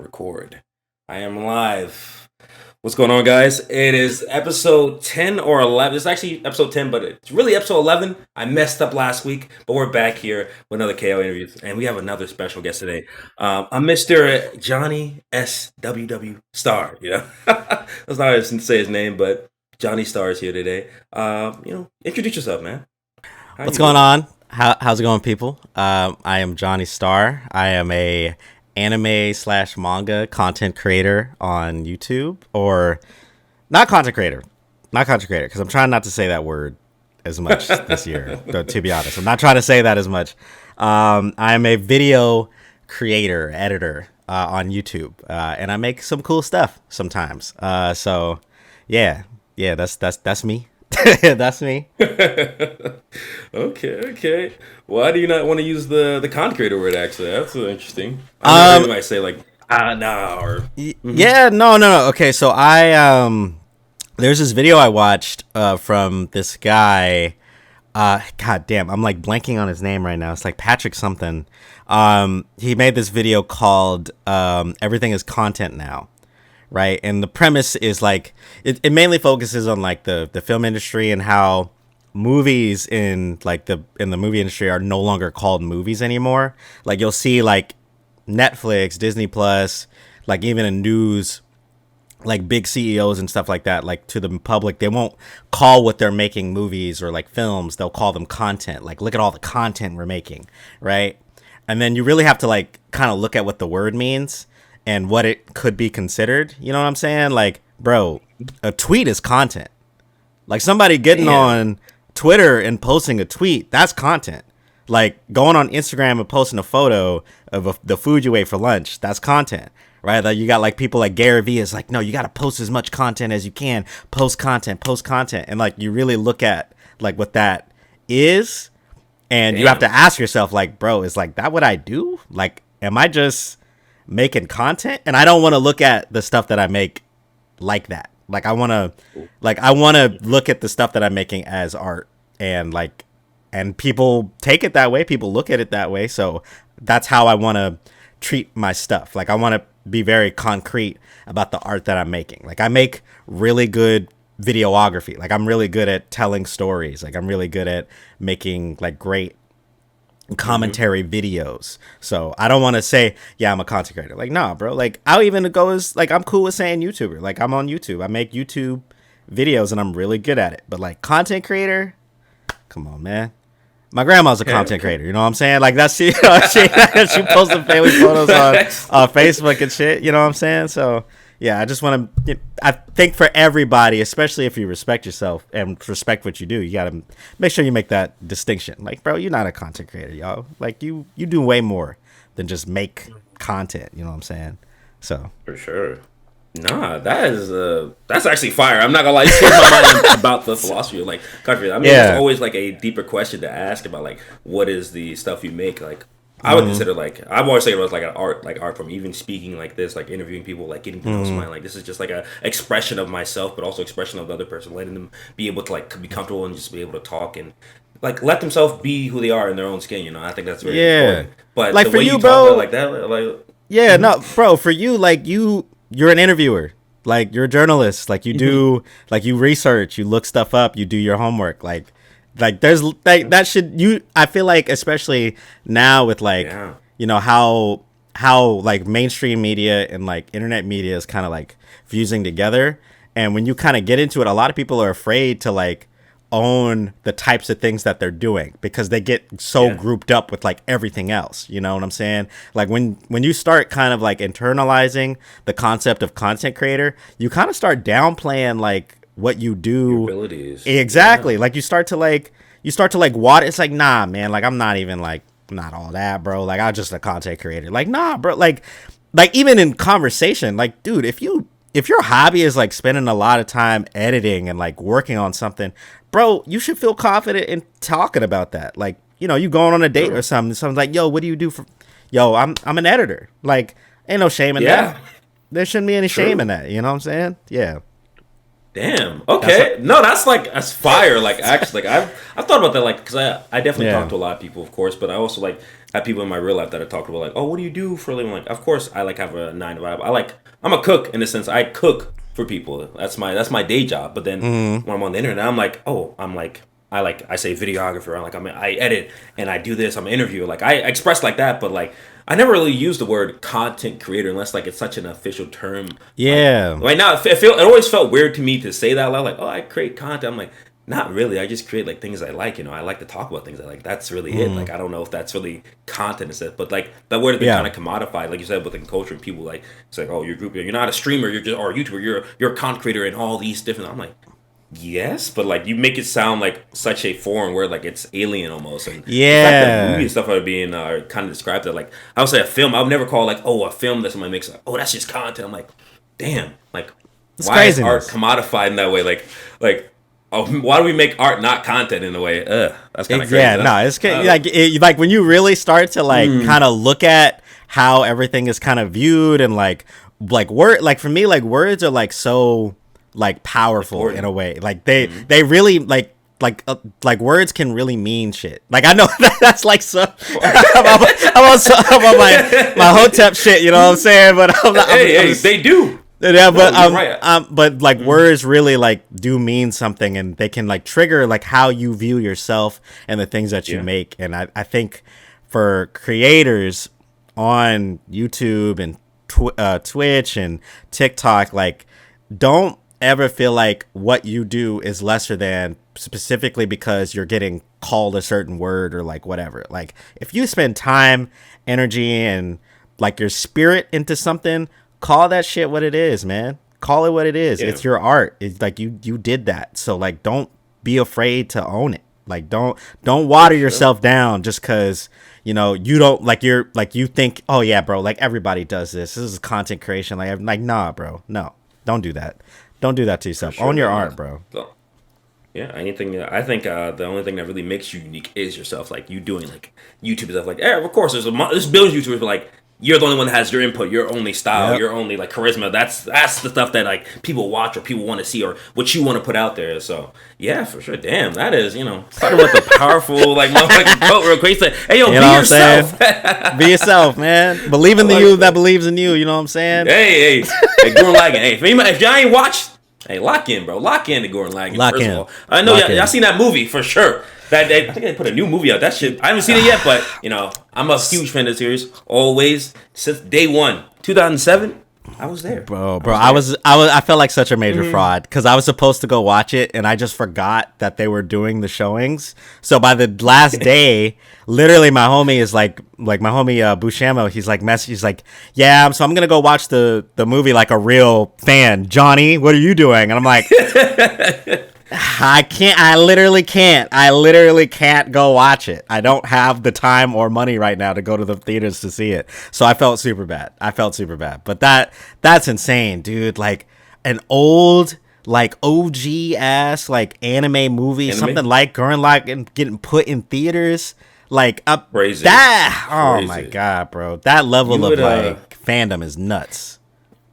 record. I am live. What's going on, guys? It is episode 10 or 11. It's actually episode 10, but it's really episode 11. I messed up last week, but we're back here with another KO interview, and we have another special guest today. I'm Mr. Johnny SWW Star. That's not how to say his name, but Johnny Star is here today. Introduce yourself, man. What's going on? How's it going, people? I am Johnny Star. I am a anime/manga content creator on YouTube, or not content creator, because I'm trying not to say that word as much this year. To be honest, I'm not trying to say that as much. I am a video creator, editor on YouTube, and I make some cool stuff sometimes. So yeah, that's me. That's me. Okay. Why do you not want to use the content creator word? Actually, that's interesting. I might say like nah or yeah, no. Okay, so I there's this video I watched from this guy. God damn, I'm like blanking on his name right now. It's like Patrick something. He made this video called "Everything is Content Now." Right, and the premise is like it mainly focuses on like the film industry and how movies in the movie industry are no longer called movies anymore. Like you'll see like Netflix, Disney Plus, like even in news, like big CEOs and stuff like that, like to the public, they won't call what they're making movies or like films. They'll call them content. Like, look at all the content we're making, right? And then you really have to like kind of look at what the word means and what it could be considered. You know what I'm saying? Like, bro, a tweet is content. Like somebody getting on Twitter and posting a tweet, that's content. Like going on Instagram and posting a photo of the food you ate for lunch, that's content, right? Like you got like people like Gary Vee is like, no, you got to post as much content as you can. Post content. And like you really look at like what that is. And you have to ask yourself like, bro, is like that what I do? Like, am I just making content? And I don't want to look at the stuff that I make like that. Like I want to look at the stuff that I'm making as art, and like, and people take it that way. People look at it that way. So that's how I want to treat my stuff. Like I want to be very concrete about the art that I'm making. Like I make really good videography. Like I'm really good at telling stories. Like I'm really good at making like great commentary videos. So I don't want to say, yeah, I'm a content creator. Like, nah, bro. Like I'll even go as like, I'm cool with saying YouTuber. Like I'm on YouTube. I make YouTube videos and I'm really good at it. But like content creator, come on, man. My grandma's a content creator. You know what I'm saying? Like that's she posts the family photos on Facebook and shit. You know what I'm saying? So yeah, I just want to. I think for everybody, especially if you respect yourself and respect what you do, you gotta make sure you make that distinction. Like, bro, you're not a content creator, y'all. Like, you do way more than just make content. You know what I'm saying? So for sure. Nah, that's actually fire. I'm not gonna lie, you changed my mind about the philosophy of like country. I mean, it's always like a deeper question to ask about like what is the stuff you make. Like I would consider like I've always said it was like an art form. Even speaking like this, like interviewing people, like getting people's mind. Like this is just like a expression of myself, but also expression of the other person, letting them be able to like be comfortable and just be able to talk and like let themselves be who they are in their own skin. You know, I think that's very important. But like the for way you, talk bro, about it like that, like no, bro, for you, like you're an interviewer. Like you're a journalist. Like you do, like you research, you look stuff up, you do your homework. Like there's like that should you. I feel like especially now with like you know how like mainstream media and like internet media is kind of like fusing together, and when you kind of get into it, a lot of people are afraid to like own the types of things that they're doing because they get so grouped up with like everything else. You know what I'm saying? Like when you start kind of like internalizing the concept of content creator, you kind of start downplaying like what you do. Your abilities. Exactly. Like you start to like water. It's like, nah, man, like I'm not even like not all that, bro. Like I'm just a content creator. Like, nah, bro. Like even in conversation, like, dude, if your hobby is like spending a lot of time editing and like working on something, bro, you should feel confident in talking about that. Like, you know, you going on a date or something. Someone's like, yo, what do you do for? Yo, I'm an editor. Like, ain't no shame in that. There shouldn't be any shame in that. You know what I'm saying? Yeah. Damn. Okay. No, that's fire. Like actually, like I've thought about that. Like, because I definitely talk to a lot of people, of course, but I also like have people in my real life that I talk about. Like, oh, what do you do for a living? Like, of course, I like have a 9 to 5. I'm a cook in the sense I cook for people. That's my day job. But then when I'm on the internet, I say videographer. I edit and I do this. I'm an interviewer. Like I express like that, but like I never really use the word content creator unless like it's such an official term. Yeah. Like, right now, it always felt weird to me to say that loud. Like, oh, I create content. I'm like, not really. I just create like things I like. I like to talk about things I like. That's really it. Like, I don't know if that's really content instead. But like that word has been kind of commodified, like you said, within culture and people like it's like, oh, you're not a streamer. You're just or a YouTuber. You're a content creator and all these different. I'm like. Yes, but like you make it sound like such a foreign word, like it's alien almost. And the fact that movie and stuff are being kind of described that, like I would say a film. I would never call like a film that somebody makes. Like, oh, that's just content. I'm like, damn, like it's why is art commodified in that way? Like oh, why do we make art not content in a way? That's kind of crazy. Yeah, no, it's like when you really start to like kind of look at how everything is kind of viewed and like word, like for me, like words are like so. Like powerful in a way, like they really like words can really mean shit. Like I know that's like so. I'm on my Hotep shit, you know what I'm saying? But they do. Yeah, but but like words really like do mean something, and they can like trigger like how you view yourself and the things that you make. And I think for creators on YouTube and Twitch and TikTok, like don't ever feel like what you do is lesser than specifically because you're getting called a certain word or like whatever. Like if you spend time, energy, and like your spirit into something, call that shit what it is, man. Call it what it is. It's your art. It's like you did that. So like don't be afraid to own it. Like don't water yourself down just because you know you don't like you're like you think, oh yeah, bro, like everybody does this. This is content creation. Like nah, bro. No. Don't do that. Don't do that to yourself. Sure, own your art, bro. Yeah, anything. I think the only thing that really makes you unique is yourself. Like you doing like YouTube stuff. Like, of course, there's billions of YouTubers, but like you're the only one that has your input, your only style, your only like charisma. That's the stuff that like people watch or people want to see or what you want to put out there. So yeah, for sure. Damn, that is starting with the powerful like motherfucking quote real quick. Say, hey yo, be yourself. Be yourself, man. Believe in the you that believes in you. You know what I'm saying? Hey, Gurren Lagann. Hey, if y'all ain't watched, hey, lock in, bro. Lock in to Gurren Lagann. First of all, I know y'all seen that movie for sure. I think they put a new movie out. That shit, I haven't seen it yet, but I'm a huge fan of the series. Always since day one, 2007. I was there, bro. I felt like such a major fraud because I was supposed to go watch it and I just forgot that they were doing the showings. So by the last day, literally, my homie is like my homie Buscemo. He's like, yeah. So I'm gonna go watch the movie like a real fan. Johnny, what are you doing? And I'm like. I can't. I literally can't go watch it. I don't have the time or money right now to go to the theaters to see it. So I felt super bad. But that's insane, dude. Like an old, like OG ass, like anime movie, something like Gurren Lagann getting put in theaters. Like crazy. Oh my god, bro. That level of like fandom is nuts.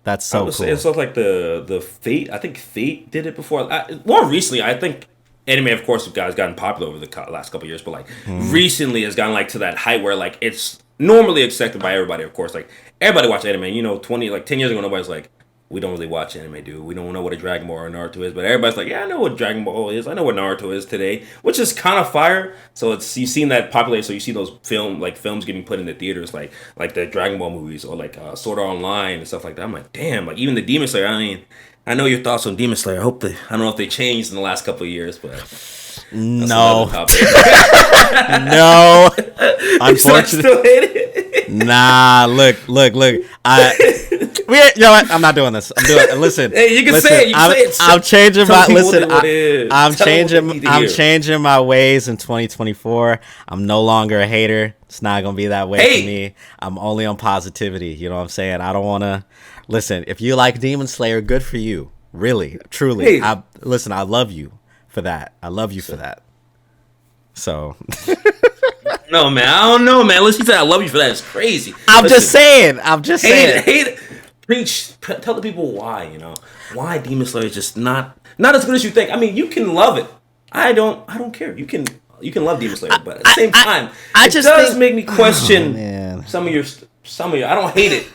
That's so cool. It's like the Fate. I think Fate did it before. More recently, I think anime, of course, has gotten popular over the last couple of years. But like recently, has gotten like to that height where like it's normally accepted by everybody. Of course, like everybody watch anime. 10 years ago, nobody's like, we don't really watch anime, dude. We don't know what a Dragon Ball or Naruto is. But everybody's like, yeah, I know what Dragon Ball is. I know what Naruto is today, which is kind of fire. So you've seen that populate. So you see those films getting put in the theaters, like the Dragon Ball movies or like Sword Art Online and stuff like that. I'm like, damn, like even the Demon Slayer. I mean, I know your thoughts on Demon Slayer. I don't know if they changed in the last couple of years, but no, no. Unfortunately, nah. Look. You know what? I'm not doing this. Listen. Hey, you can say it. I'm changing my. Listen, I'm changing my ways in 2024. I'm no longer a hater. It's not gonna be that way for me. I'm only on positivity. You know what I'm saying? I don't want to. Listen, if you like Demon Slayer, good for you. Really, truly. I love you for that. I love you for that. So. No, man. I don't know, man. Listen, you said I love you for that. It's crazy. I'm just saying. Hate it. tell the people why, why Demon Slayer is just not as good as you think. I mean, you can love it. I don't care. You can love Demon Slayer, but at the same time, it does make me question some of your. I don't hate it.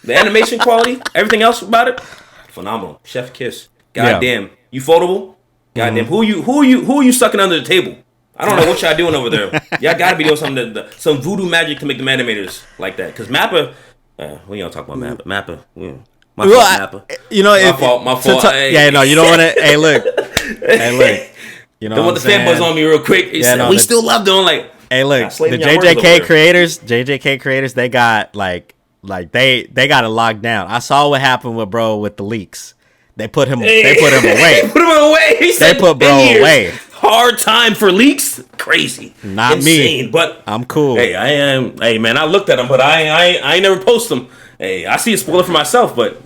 The animation quality, everything else about it, phenomenal. Chef kiss. Goddamn, you foldable. Goddamn, who are you sucking under the table? I don't know what y'all doing over there. Y'all gotta be doing something, some voodoo magic to make them animators like that. Because Mappa, we don't talk about Mappa. My fault, Mappa. My fault. You don't want to. Hey, look. You know, don't want the fanboys on me real quick. We still love doing like. Hey, look, the JJK creators, they got like they got it locked down. I saw what happened with the leaks. They put him away. They put bro away. Hard time for leaks. Crazy. Not insane, me. But I'm cool. Hey, I am. Hey, man, I looked at them, but I ain't never post them. Hey, I see a spoiler for myself, but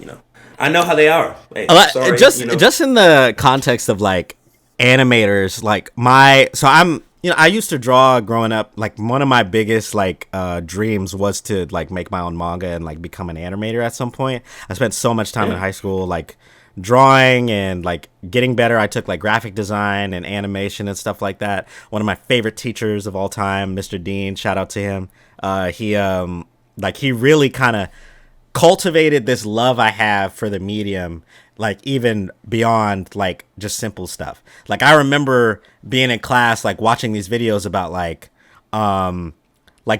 I know how they are. Hey, sorry, just in the context of like animators, like I used to draw growing up. Like one of my biggest dreams was to like make my own manga and like become an animator at some point. I spent so much time in high school like drawing and like getting better. I took like graphic design and animation and stuff like that. One of my favorite teachers of all time, Mr. Dean, shout out to him. He really kind of cultivated this love I have for the medium, like even beyond like just simple stuff. Like I remember being in class, like watching these videos about like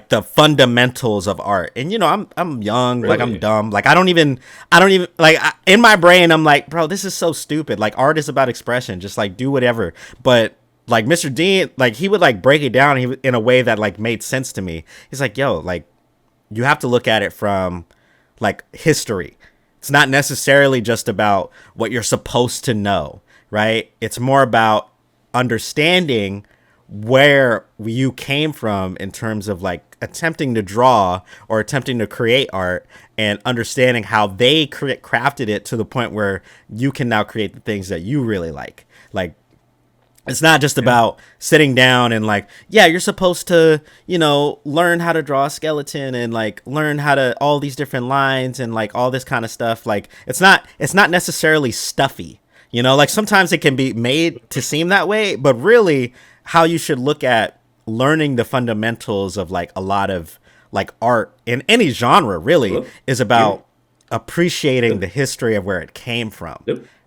the fundamentals of art. And I'm young, really? Like I'm dumb. Like I don't even like in my brain I'm like, bro, this is so stupid. Like art is about expression. Just like do whatever. But like Mr. Dean, like he would like break it down in a way that like made sense to me. He's like, yo, like you have to look at it from like history. It's not necessarily just about what you're supposed to know, right? It's more about understanding where you came from in terms of like attempting to draw or attempting to create art, and understanding how they crafted it to the point where you can now create the things that you really like. Like it's not just about sitting down and like, you're supposed to, learn how to draw a skeleton and like learn how to all these different lines and like all this kind of stuff. Like it's not necessarily stuffy, like sometimes it can be made to seem that way, but really how you should look at learning the fundamentals of like a lot of like art in any genre really is about appreciating the history of where it came from.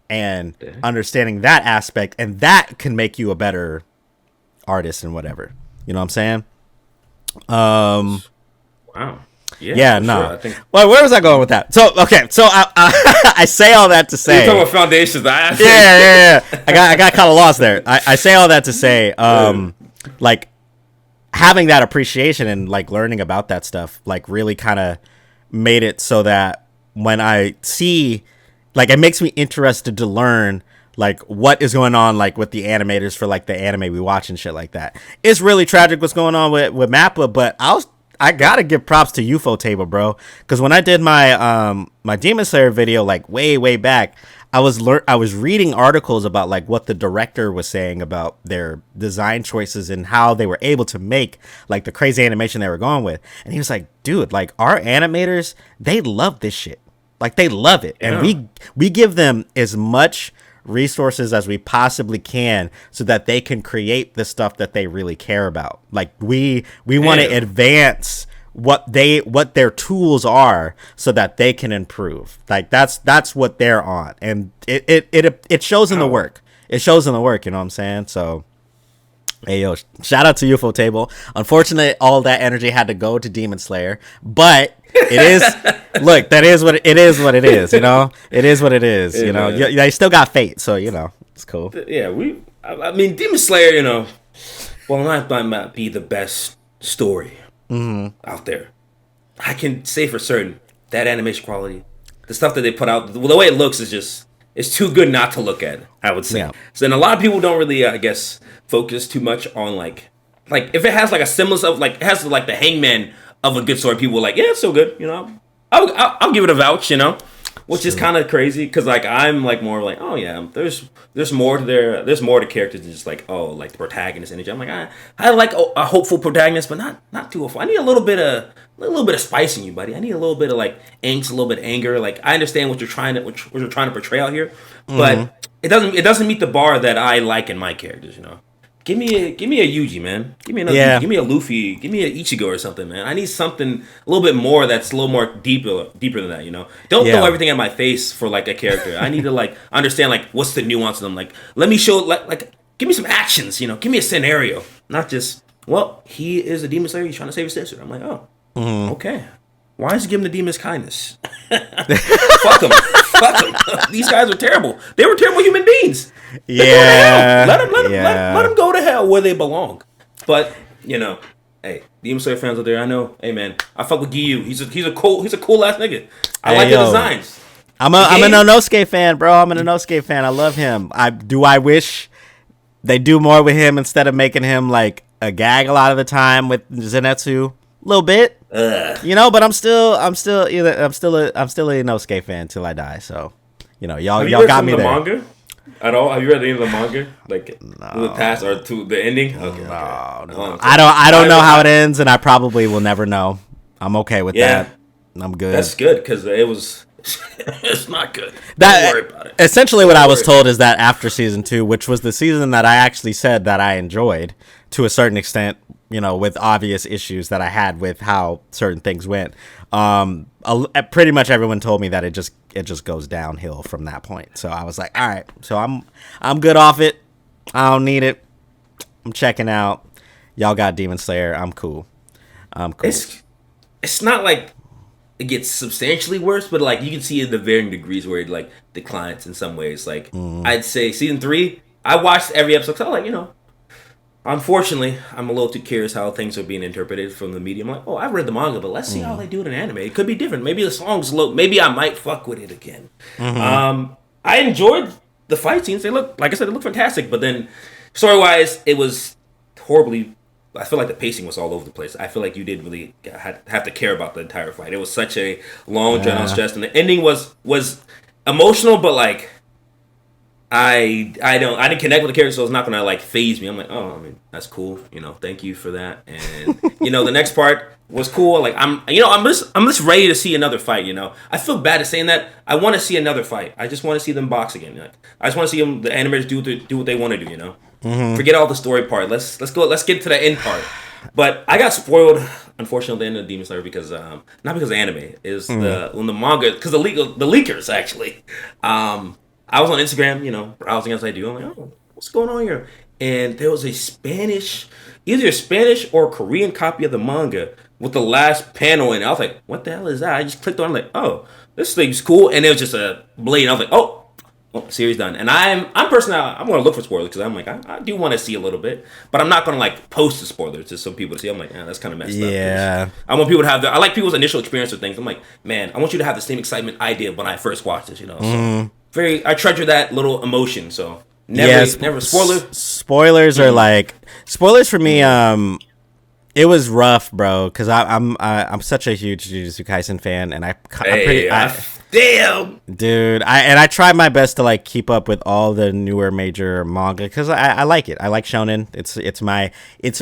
And understanding that aspect, and that can make you a better artist and whatever. You know what I'm saying? Wow. Yeah, no. Sure, well, where was I going with that? So, okay, so I say all that to say. You're talking about foundations. Yeah. I got kind of lost there. I say all that to say, like having that appreciation and like learning about that stuff, like really kind of made it so that when I see. Like, it makes me interested to learn, like, what is going on, like, with the animators for, like, the anime we watch and shit like that. It's really tragic what's going on with Mappa, but I gotta give props to UFO Table, bro. Because when I did my my Demon Slayer video, like, way back, I was reading articles about, like, what the director was saying about their design choices and how they were able to make, like, the crazy animation they were going with. And he was like, dude, like, our animators, they love this shit. Like they love it, and we give them as much resources as we possibly can so that they can create the stuff that they really care about. Like we want to advance what their tools are so that they can improve. Like that's what they're on, and it shows in the work. It shows in the work. You know what I'm saying? So. Hey yo, shout out to UFO Table. Unfortunately, all that energy had to go to Demon Slayer, but it is look, that is what it is. What it is, it is what it is. They still got Fate, so it's cool. Yeah, I mean, Demon Slayer, well, might be the best story out there. I can say for certain that animation quality, the stuff that they put out, the way it looks is just. It's too good not to look at, I would say. Yeah. So then a lot of people don't really, I guess, focus too much on like if it has like a semblance of like it has like the hangman of a good story. People are like, yeah, it's so good, I'll give it a vouch, which is kind of crazy because like I'm like more like, oh yeah, there's more to there's more to characters than just like, oh, like the protagonist energy. I'm like, I like a hopeful protagonist, but not too hopeful. I need a little bit of spice in you, buddy. I need a little bit of like angst, a little bit of anger. Like I understand what you're trying to portray out here, but it doesn't meet the bar that I like in my characters. You know. Give me a Yuji, man. Give me another. Yuji. Give me a Luffy. Give me an Ichigo or something, man. I need something a little bit more that's a little more deeper than that. You know, don't throw everything in my face for like a character. I need to like understand like what's the nuance of them. Like, let me show like give me some actions. You know, give me a scenario, not just he is a demon slayer. He's trying to save his sister. I'm like, okay. Why is he giving the demons kindness? Fuck them. Fuck them. These guys are terrible. They were terrible human beings. Let them go to hell where they belong. But you know, hey, Demon Slayer fans out there, I know. Hey man, I fuck with Giyu. He's a cool ass nigga. I like the designs. I'm an Inosuke fan, bro. I'm an Inosuke fan. I love him. I wish they do more with him instead of making him like a gag a lot of the time with Zenitsu. A little bit. You know, but I'm still a Inosuke fan till I die. So, you know, y'all got me there. Manga at all? Have you read any of the manga? Like to the past or to the ending? Okay, no. I don't know how it ends, and I probably will never know. I'm okay with that. I'm good. That's good because it was. It's not good. Don't worry about it. Essentially, what I was told is that after season 2, which was the season that I actually said that I enjoyed to a certain extent, you know, with obvious issues that I had with how certain things went. Pretty much everyone told me that it just goes downhill from that point. So I was like, all right, so I'm good off it. I don't need it. I'm checking out. Y'all got Demon Slayer. I'm cool. It's not like it gets substantially worse, but like you can see in the varying degrees where it like declines in some ways. Like I'd say season 3, I watched every episode. So like, you know, unfortunately, I'm a little too curious how things are being interpreted from the media. I'm like, I've read the manga, but let's see how they do it in anime. It could be different. Maybe the songs maybe I might fuck with it again. I enjoyed the fight scenes. They look, like I said, they look fantastic. But then, story-wise, it was horribly. I feel like the pacing was all over the place. I feel like you didn't really have to care about the entire fight. It was such a long, drawn-out stress, and the ending was emotional, but like. I didn't connect with the character, so it's not gonna like phase me. I'm like, I mean, that's cool, you know, thank you for that. And you know, the next part was cool. Like I'm just ready to see another fight. You know, I feel bad at saying that. I want to see another fight. I just want to see them box again. Like, I just want to see them, the animators do what they want to do. You know, forget all the story part. Let's get to the end part. But I got spoiled, unfortunately, at the end of Demon Slayer because not because of anime, is when the manga, because the leakers actually. I was on Instagram, you know, browsing as I do. I'm like, what's going on here? And there was either a Spanish or Korean copy of the manga with the last panel in it. I was like, what the hell is that? I just clicked on it, like, this thing's cool. And it was just a blade. I was like, series done. And I'm personally, I'm going to look for spoilers because I'm like, I do want to see a little bit. But I'm not going to, like, post the spoilers to some people to see. I'm like, that's kind of messed up. Yeah. I want people to have I like people's initial experience with things. I'm like, man, I want you to have the same excitement I did when I first watched this, you know. So. I treasure that little emotion, so never spoilers are like spoilers for me. It was rough, bro, because I'm such a huge Jujutsu Kaisen fan, and damn, dude, I try my best to like keep up with all the newer major manga because I like it. I like shonen. It's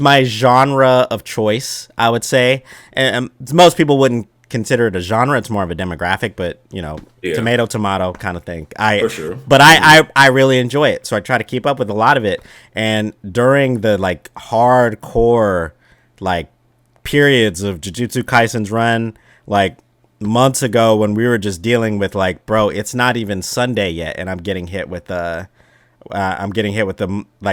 my genre of choice, I would say, and most people wouldn't consider it a genre. It's more of a demographic, but you know, tomato kind of thing. For sure. But I really enjoy it, so I try to keep up with a lot of it. And during the like hardcore like periods of Jujutsu Kaisen's run, like months ago when we were just dealing with like, bro, it's not even Sunday yet, and I'm getting hit with like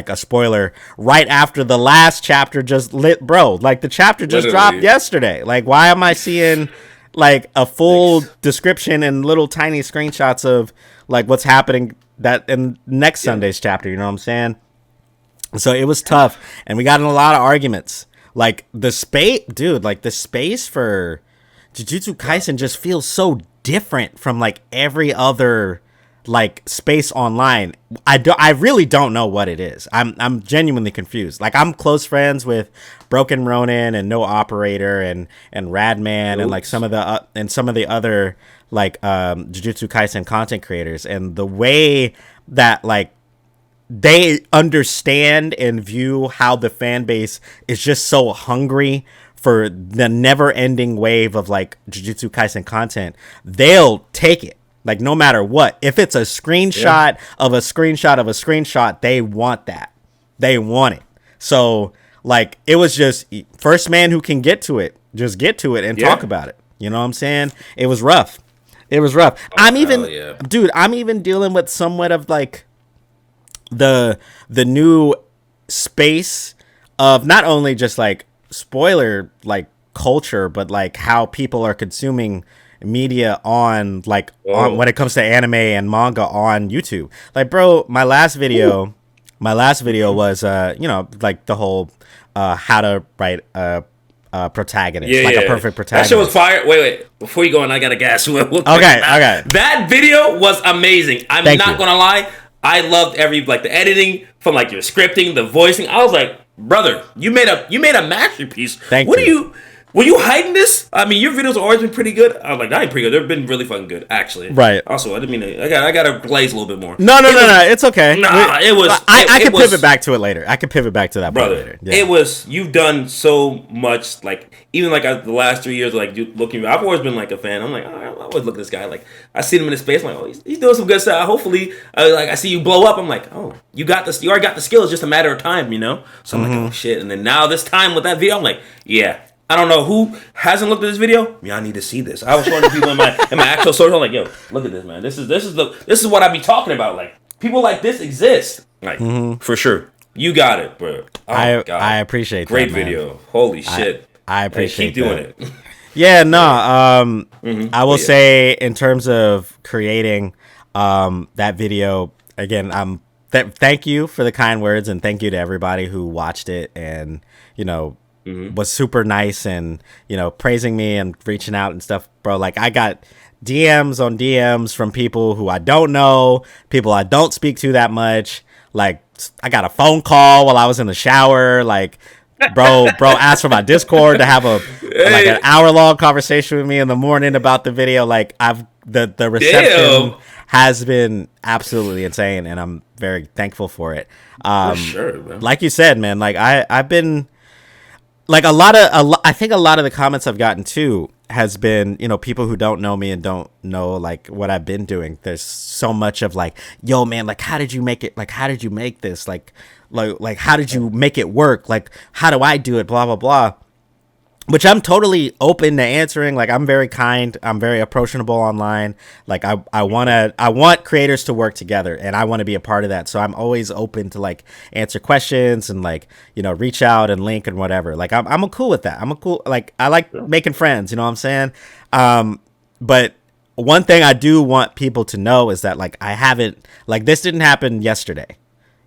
a spoiler right after the last chapter just lit, bro. Like the chapter just dropped yesterday. Like, why am I seeing like a full description and little tiny screenshots of like what's happening that in next Sunday's chapter? You know what I'm saying? So it was tough, and we got in a lot of arguments. Like the space for Jujutsu Kaisen just feels so different from like every other like space online. I really don't know what it is. I'm genuinely confused. Like I'm close friends with Broken Ronin and No Operator and Radman and like some of the other like Jujutsu Kaisen content creators, and the way that like they understand and view how the fan base is just so hungry for the never-ending wave of like Jujutsu Kaisen content, they'll take it. Like no matter what, if it's a screenshot of a screenshot of a screenshot, they want that. They want it. So like it was just first man who can get to it, just get to it and talk about it. You know what I'm saying? It was rough. It was rough. I'm even dealing with somewhat of like the new space of not only just like spoiler like culture, but like how people are consuming media on like on when it comes to anime and manga on YouTube. Like, bro, my last video was like the whole how to write a protagonist, a perfect protagonist. That shit was fire. Wait, before you go on, I got a gas. Okay. That video was amazing. I'm not gonna lie. I loved the editing from like your scripting, the voicing. I was like, brother, you made a masterpiece. Were you hiding this? I mean, your videos have always been pretty good. I was like, that ain't pretty good. They've been really fucking good, actually. Right. Also, I didn't mean to. I got to glaze a little bit more. No. It's okay. It was. I can pivot back to it later. I can pivot back to that brother later. Yeah. It was. You've done so much. Like even like the last 3 years, like looking. I've always been like a fan. I'm like, I always look at this guy. Like I see him in his space. I'm like, oh, he's doing some good stuff. Hopefully, I see you blow up. I'm like, oh, you got this. You already got the skill. It's just a matter of time, you know. So I'm like, oh shit. And then now this time with that video, I'm like, yeah. I don't know who hasn't looked at this video. Y'all need to see this. I was showing the people in my actual social. I'm like, yo, look at this, man. This is what I be talking about. Like people like this exist. Like for sure. You got it, bro. Oh, I appreciate great that, video. Man. Holy shit. I appreciate keep doing it. Yeah, no. I will say in terms of creating that video again. Thank you for the kind words and thank you to everybody who watched it and was super nice and praising me and reaching out and stuff, bro. Like I got DMs on DMs from people who I don't know, people I don't speak to that much. Like I got a phone call while I was in the shower. Like bro asked for my Discord to have an hour-long conversation with me in the morning about the video. Like the reception has been absolutely insane and I'm very thankful for it. For sure, man. Like you said, man, like I've been like I think a lot of the comments I've gotten too has been, people who don't know me and don't know like what I've been doing. There's so much of like, yo man, like how did you make it? Like how did you make this? Like how did you make it work? Like how do I do it? Blah blah blah. Which I'm totally open to answering. Like I'm very kind. I'm very approachable online. Like I want creators to work together and I want to be a part of that. So I'm always open to like answer questions and like, reach out and link and whatever. Like I'm cool with that. I like making friends, you know what I'm saying? But one thing I do want people to know is that like I haven't, like this didn't happen yesterday.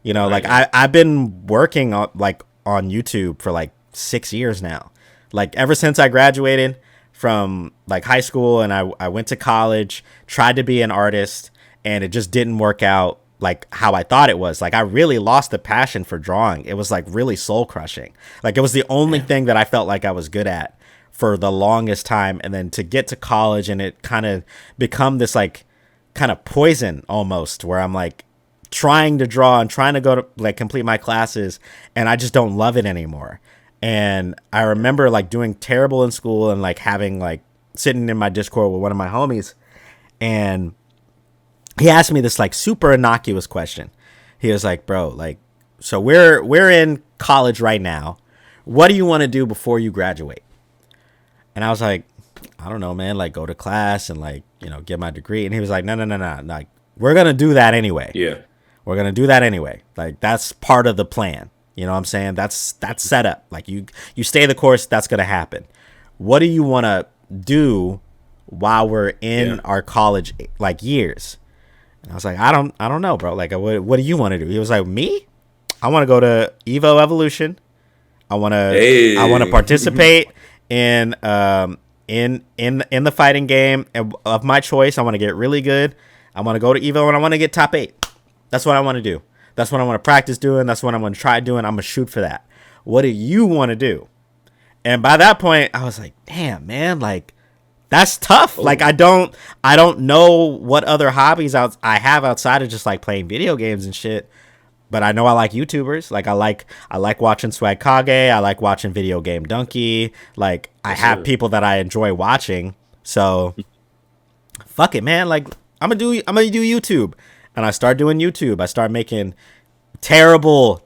Like I've been working on YouTube for like 6 years now. Like ever since I graduated from like high school and I went to college, tried to be an artist and it just didn't work out like how I thought it was. Like I really lost the passion for drawing. It was like really soul crushing. Like it was the only thing that I felt like I was good at for the longest time. And then to get to college and it kind of become this like kind of poison almost where I'm like trying to draw and trying to go to like complete my classes and I just don't love it anymore. And I remember like doing terrible in school and like having like sitting in my Discord with one of my homies and he asked me this like super innocuous question. He was like, bro, like, so we're in college right now. What do you want to do before you graduate? And I was like, I don't know, man, like go to class and like, get my degree. And he was like, no. Like we're going to do that anyway. Yeah. We're going to do that anyway. Like that's part of the plan. You know what I'm saying? That's set up. Like you stay the course, that's going to happen. What do you want to do while we're in our college like years? And I was like, I don't know, bro. Like what do you want to do? He was like, me? I want to go to Evo Evolution. I want to participate in the fighting game of my choice. I want to get really good. I want to go to Evo and I want to get top 8. That's what I want to do. That's what I want to practice doing. That's what I'm going to try doing. I'm going to shoot for that. What do you want to do? And by that point, I was like, damn, man, like, That's tough. Like I don't know what other hobbies I have outside of just like playing video games and shit. But I know I like YouTubers. Like I like watching Swag Kage. I like watching Video Game Donkey. Like I have people that I enjoy watching. So fuck it, man. Like I'm gonna do YouTube. And I start doing YouTube. I start making terrible,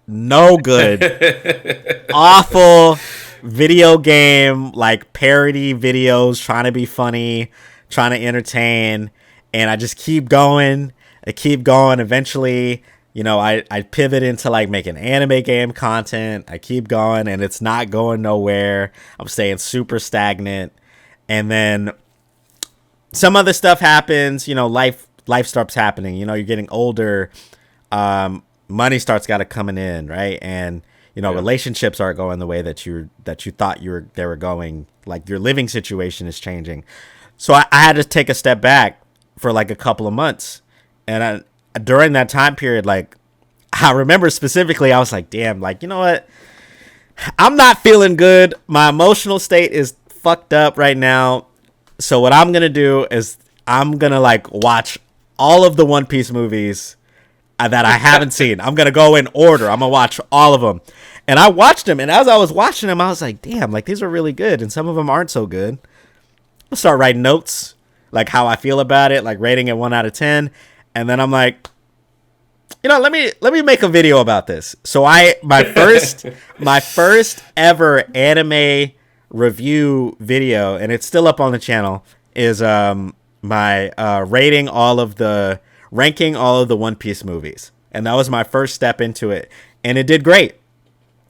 no good, awful video game like parody videos, trying to be funny, trying to entertain, and I just keep going. Eventually, you know, I pivot into like making anime game content. I keep going, and it's not going nowhere. I'm staying super stagnant, and then some other stuff happens. You know, life starts happening. You know, you're getting older. Money starts got to coming in, right? And you know, relationships aren't going the way that you thought they were going. Like your living situation is changing. So I had to take a step back for like a couple of months. And during that time period, like I remember specifically, I was like, damn, like, you know what? I'm not feeling good. My emotional state is fucked up right now. So what I'm going to do is I'm going to like watch all of the One Piece movies that I haven't seen. I'm going to go in order. I'm going to watch all of them. And I watched them. And as I was watching them, I was like, damn, like these are really good. And some of them aren't so good. I'll start writing notes, like how I feel about it, like rating it 1 out of 10. And then I'm like, you know, let me make a video about this. So my first ever anime review video, and it's still up on the channel, is my ranking all of the One Piece movies. And that was my first step into it. And it did great.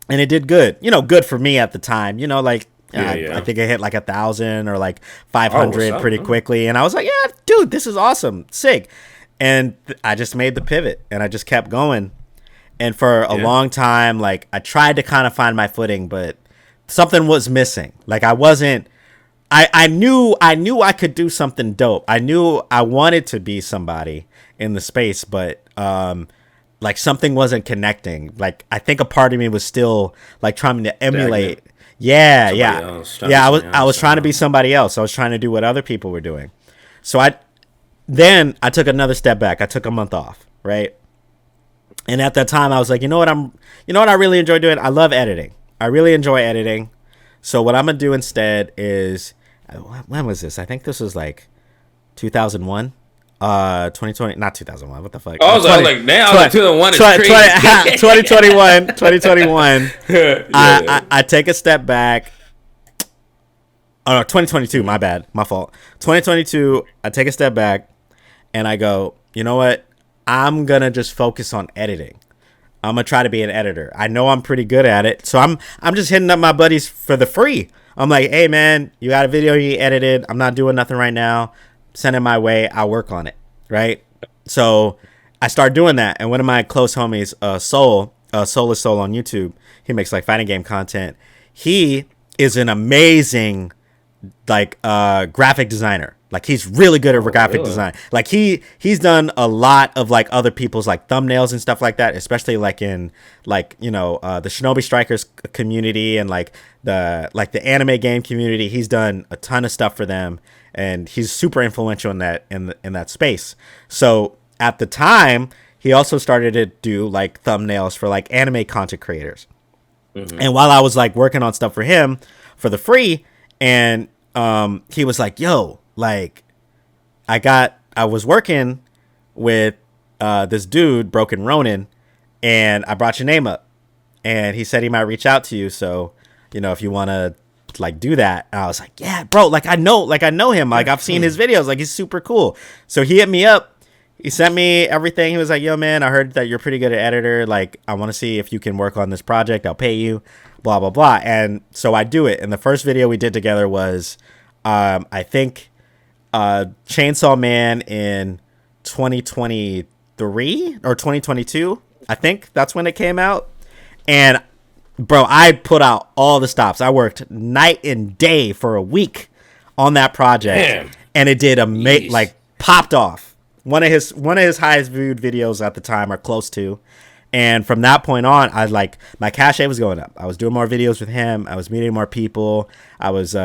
And it did good. You know, good for me at the time. You know, like I think I hit like 1,000 or like 500 pretty quickly. And I was like, yeah, dude, this is awesome. Sick. And I just made the pivot and I just kept going. And for a long time, like I tried to kind of find my footing, but something was missing. Like I knew I could do something dope. I knew I wanted to be somebody in the space, but like something wasn't connecting. Like I think a part of me was still like trying to emulate. I was trying to be somebody else. I was trying to do what other people were doing. So I took another step back. I took a month off, right? And at that time I was like, you know what I really enjoy doing? I love editing. I really enjoy editing. So what I'm going to do instead is, when was this? I think this was like 2001. 2020, not 2001. What the fuck? I was like, now 2001 is crazy. 2021. I take a step back. Oh no, 2022. My bad. My fault. 2022. I take a step back, and I go, you know what? I'm gonna just focus on editing. I'm gonna try to be an editor. I know I'm pretty good at it, so I'm just hitting up my buddies for the free. I'm like, hey man, you got a video you edited? I'm not doing nothing right now. Send it my way. I'll work on it. Right. So I start doing that, and one of my close homies, Soul is Soul on YouTube. He makes like fighting game content. He is an amazing like graphic designer. Like he's really good at graphic design. Like he's done a lot of like other people's like thumbnails and stuff like that, especially like in like, you know, the Shinobi Strikers community and like the anime game community. He's done a ton of stuff for them, and he's super influential in that space. So at the time, he also started to do like thumbnails for like anime content creators. Mm-hmm. And while I was like working on stuff for him for the free, and he was like, yo, like I was working with this dude, Broken Ronin, and I brought your name up, and he said he might reach out to you. So, you know, if you want to like do that. And I was like, yeah, bro, like I know him. Like I've seen his videos. Like he's super cool. So he hit me up. He sent me everything. He was like, yo, man, I heard that you're pretty good at editor. Like, I want to see if you can work on this project. I'll pay you, blah, blah, blah. And so I do it. And the first video we did together was, I think, Chainsaw Man in 2023 or 2022. I think that's when it came out. And, bro, I put out all the stops. I worked night and day for a week on that project. Damn. And it did like popped off. One of his highest viewed videos at the time, or close to. And from that point on, I my cachet was going up. I was doing more videos with him. I was meeting more people. I was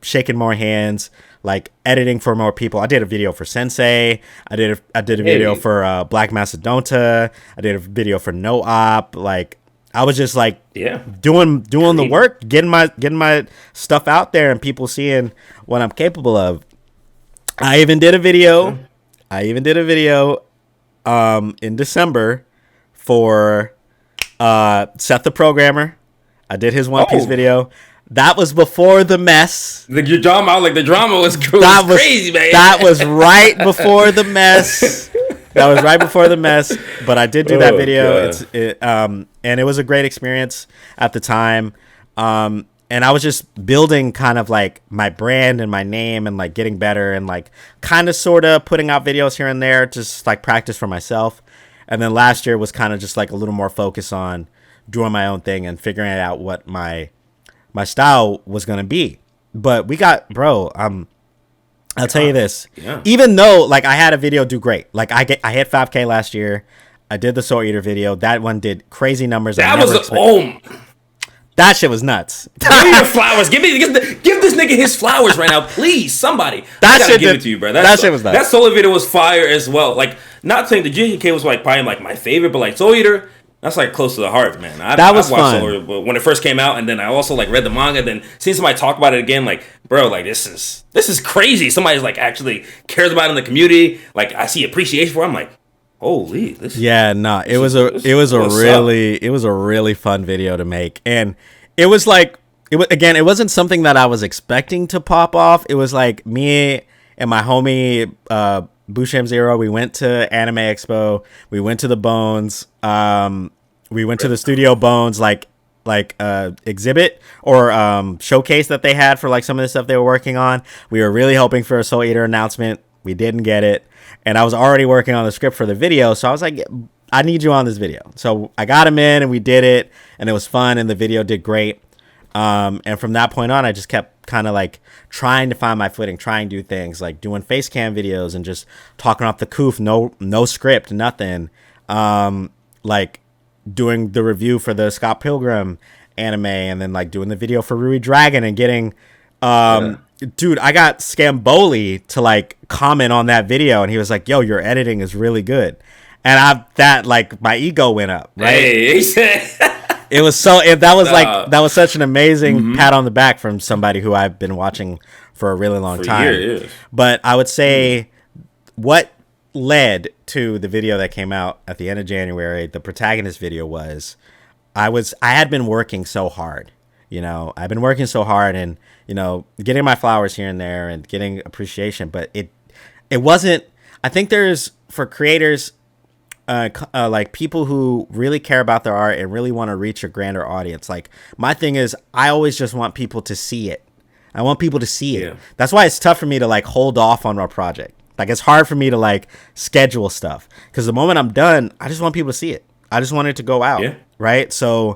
shaking more hands, like editing for more people. I did a video for Sensei. I did a video for Black Macedonta. I did a video for No Op. Like, I was just like doing the work, getting my stuff out there, and people seeing what I'm capable of. I even did a video in December for Seth the Programmer. I did his One Piece video. That was before the mess. The drama was crazy, man. That was right before the mess. But I did do that video. And it was a great experience at the time. And I was just building kind of like my brand and my name and like getting better and like kind of sort of putting out videos here and there, just like practice for myself. And then last year was kind of just like a little more focus on doing my own thing and figuring out what my style was going to be. But we got, bro, I'll tell you this. Yeah. Even though like I had a video do great, like I hit 5K last year. I did the Soul Eater video. That one did crazy numbers. That shit was nuts. Give me your flowers. Give this nigga his flowers right now, please. Somebody. That shit give it to you, bro. That shit was nuts. That Soul video was fire as well. Like, not saying the JJK was like probably like my favorite, but like Soul Eater, that's like close to the heart, man. That was fun. Soul Eater when it first came out, and then I also like read the manga. Then seeing somebody talk about it again, like, bro, like this is crazy. Somebody's like actually cares about it in the community. Like, I see appreciation for it. I'm like, holy, this. Yeah, no, it was a really fun video to make, and it was like it wasn't something that I was expecting to pop off. It was like me and my homie Busham Zero. We went to Anime Expo. We went to the Bones. We went to the Studio Bones like exhibit or showcase that they had for like some of the stuff they were working on. We were really hoping for a Soul Eater announcement. We didn't get it. And I was already working on the script for the video, so I was like, I need you on this video. So I got him in, and we did it, and it was fun, and the video did great. And from that point on, I just kept kind of like trying to find my footing, trying to do things, like doing face cam videos and just talking off the coof, no script, nothing. Like doing the review for the Scott Pilgrim anime, and then like doing the video for Rui Dragon and getting... Dude, I got Scamboli to like comment on that video, and he was like, "Yo, your editing is really good," and my ego went up, right? Hey, he said it was so. That was such an amazing pat on the back from somebody who I've been watching for a really long time. Years. But I would say what led to the video that came out at the end of January, the protagonist video, was I had been working so hard. I've been working so hard and, getting my flowers here and there and getting appreciation, but it wasn't, I think there's, for creators, like people who really care about their art and really want to reach a grander audience. Like, my thing is, I always just want people to see it. I want people to see it. That's why it's tough for me to like hold off on our project. Like, it's hard for me to like schedule stuff, because the moment I'm done, I just want people to see it. I just want it to go out. Yeah. Right. So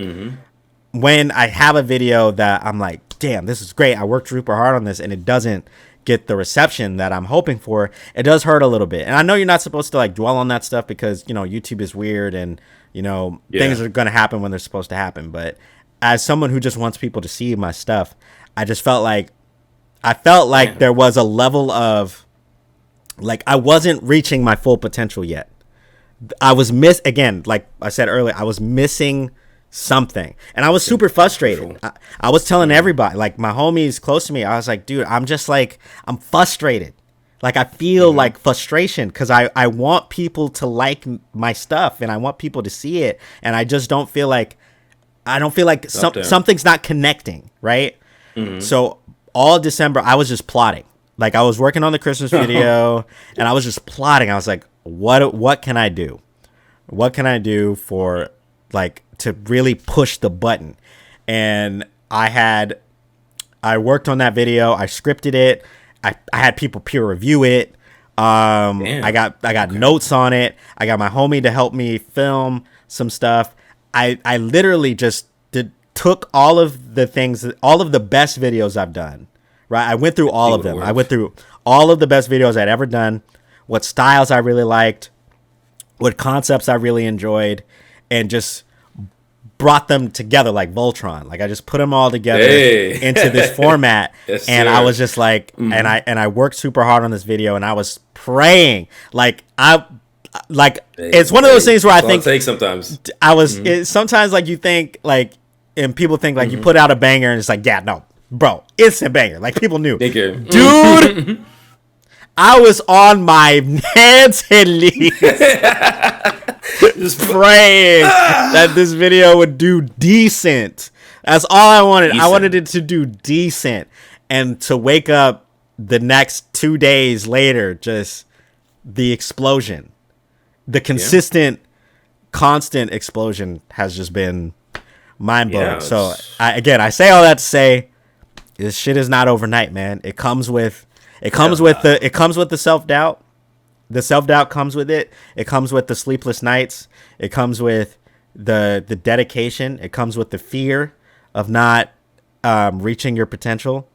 when I have a video that I'm like, damn, this is great, I worked super hard on this, and it doesn't get the reception that I'm hoping for, it does hurt a little bit. And I know you're not supposed to like dwell on that stuff, because, YouTube is weird, and, things are going to happen when they're supposed to happen. But as someone who just wants people to see my stuff, I just felt like, there was a level of, like, I wasn't reaching my full potential yet. I was again, like I said earlier, I was missing something, and I was super frustrated. I was telling everybody, like my homies close to me, I was like, dude, I'm frustrated. Like, I feel like frustration, because I want people to like my stuff, and I want people to see it, and I just don't feel like something's not connecting, right? So all December I was just plotting. Like, I was working on the Christmas video, and I was just plotting. I was like, what can I do? What can I do for, like, to really push the button? And I worked on that video. I scripted it. I had people peer review it. I got notes on it. I got my homie to help me film some stuff. I literally just took all of the best videos I've done. Right, I went through all of them. I went through all of the best videos I'd ever done, what styles I really liked, what concepts I really enjoyed, and just brought them together like Voltron. Like I just put them all together into this format, yes, and I was just like, and I worked super hard on this video, and I was praying, it's one of those things where I think sometimes I was sometimes like you think like, and people think like you put out a banger and it's like, yeah, no, bro, instant banger. Like people knew, dude. I was on my hands and knees just praying that this video would do decent. That's all I wanted. I wanted it to do decent, and to wake up the next 2 days later, just the explosion, the consistent, constant explosion has just been mind blowing. Yeah, so I say all that to say, this shit is not overnight, man. It comes with the self-doubt. The self-doubt comes with it. It comes with the sleepless nights. It comes with the dedication. It comes with the fear of not reaching your potential.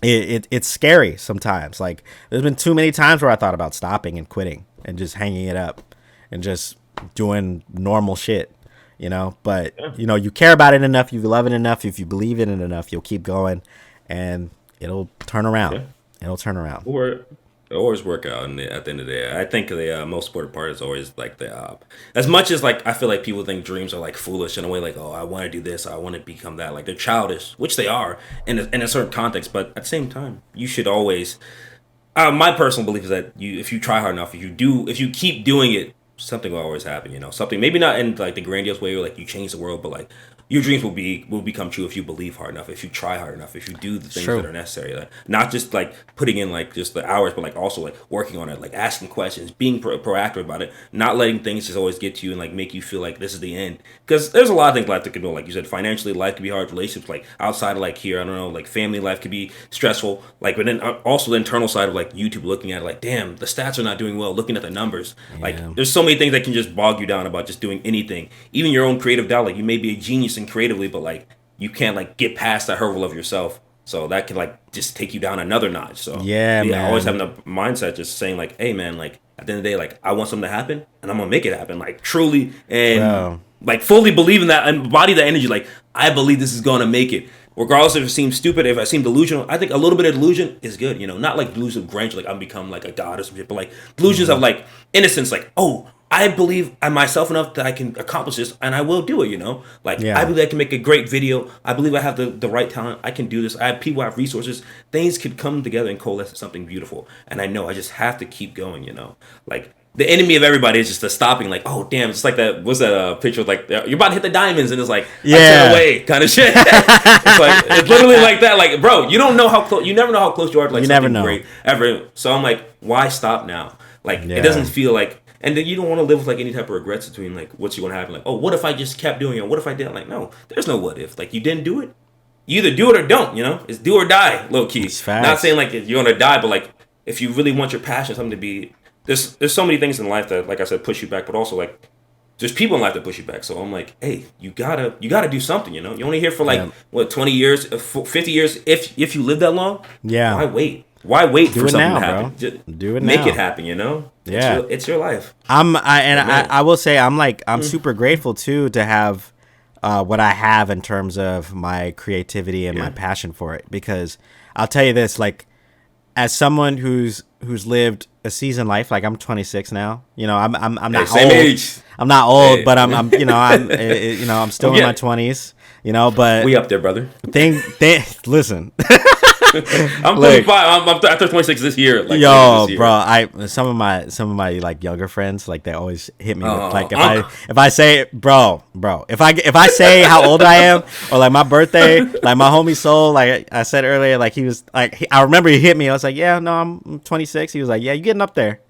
It's scary sometimes. Like there's been too many times where I thought about stopping and quitting and just hanging it up and just doing normal shit, you know. But you know, you care about it enough, you love it enough, if you believe in it enough, you'll keep going, and it'll turn around. Yeah. It'll turn around. Or always work out. And at the end of the day, I think the most important part is always like the as much as like I feel like people think dreams are like foolish in a way, like, oh, I want to do this, I want to become that, like they're childish, which they are in a certain context. But at the same time, you should always. My personal belief is that if you try hard enough, if you keep doing it, something will always happen. You know, something maybe not in like the grandiose way where like you change the world, but like. Your dreams will become true if you believe hard enough, if you try hard enough, if you do the things that are necessary. Like, not just like putting in like just the hours, but like also like working on it, like asking questions, being proactive about it, not letting things just always get to you and like make you feel like this is the end. Because there's a lot of things life that can do. Like you said, financially, life can be hard. Relationships, like outside of like here, I don't know, like family life could be stressful. Like, but then also the internal side of like YouTube, looking at it, like, damn, the stats are not doing well. Looking at the numbers, like there's so many things that can just bog you down about just doing anything, even your own creative doubt. Like you may be a genius and creatively, but like you can't like get past that hurdle of yourself, so that can like just take you down another notch. So man. Always having the mindset, just saying like, hey man, like at the end of the day, like I want something to happen and I'm gonna make it happen, like truly, and like fully believe in that and embody that energy. Like I believe this is gonna make it, regardless if it seems stupid, if I seem delusional. I think a little bit of delusion is good, you know, not like delusion of grandeur, like I'm become like a god or something, but like delusions of like innocence, like, oh, I believe in myself enough that I can accomplish this, and I will do it, you know? Like, I believe I can make a great video. I believe I have the right talent. I can do this. I have people, I have resources. Things could come together and coalesce into something beautiful. And I know I just have to keep going, you know? Like, the enemy of everybody is just the stopping, like, oh, damn, it's like that, what's that picture of, like, you're about to hit the diamonds, and it's like, I turn away, kind of shit. It's literally like that. Like, bro, you don't know how close, you never know how close you are to, like, something great ever. So I'm like, why stop now? Like, it doesn't feel like, and then you don't want to live with like any type of regrets between like what's going to happen. Like, oh, what if I just kept doing it? What if I didn't? Like, no, there's no what if. Like, you didn't do it. You either do it or don't. You know, it's do or die, low key. Not saying like you're gonna die, but like if you really want your passion, something to be. There's so many things in life that, like I said, push you back, but also like there's people in life that push you back. So I'm like, hey, you gotta do something. You know, you only here for like what 20 years, 50 years. If you live that long, why wait? Why wait for something to happen? Just do it now. Make it happen, you know? Yeah. It's your life. I will say I'm super grateful too to have what I have in terms of my creativity and my passion for it, because I'll tell you this, like as someone who's lived a seasoned life, like I'm 26 now, you know, I'm not same old. Age. I'm not old, but I'm I'm still in my 20s, you know, but we up there, brother. Listen. I'm 25. I'm after 26 this year. Like, yo, this year. Bro, some of my like younger friends, like they always hit me with like if I say bro, if I say how old I am or like my birthday, like my homie Soul, like I said earlier, like he was like I remember he hit me. I was like, yeah, no, I'm 26. He was like, yeah, you getting up there?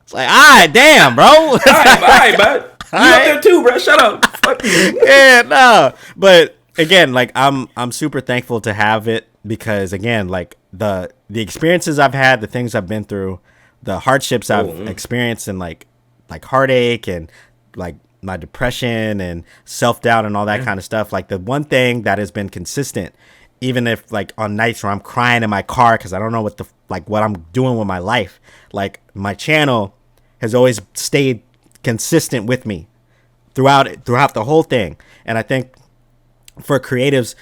It's like, all right, damn, bro. all right, bud. You up there too, bro? Shut up. Fuck you. Yeah, no, but again, like I'm super thankful to have it. Because again, like the experiences I've had, the things I've been through, the hardships I've experienced, and like heartache and like my depression and self-doubt and all that kind of stuff. Like the one thing that has been consistent, even if like on nights where I'm crying in my car because I don't know what I'm doing with my life, like my channel has always stayed consistent with me throughout the whole thing. And I think for creatives,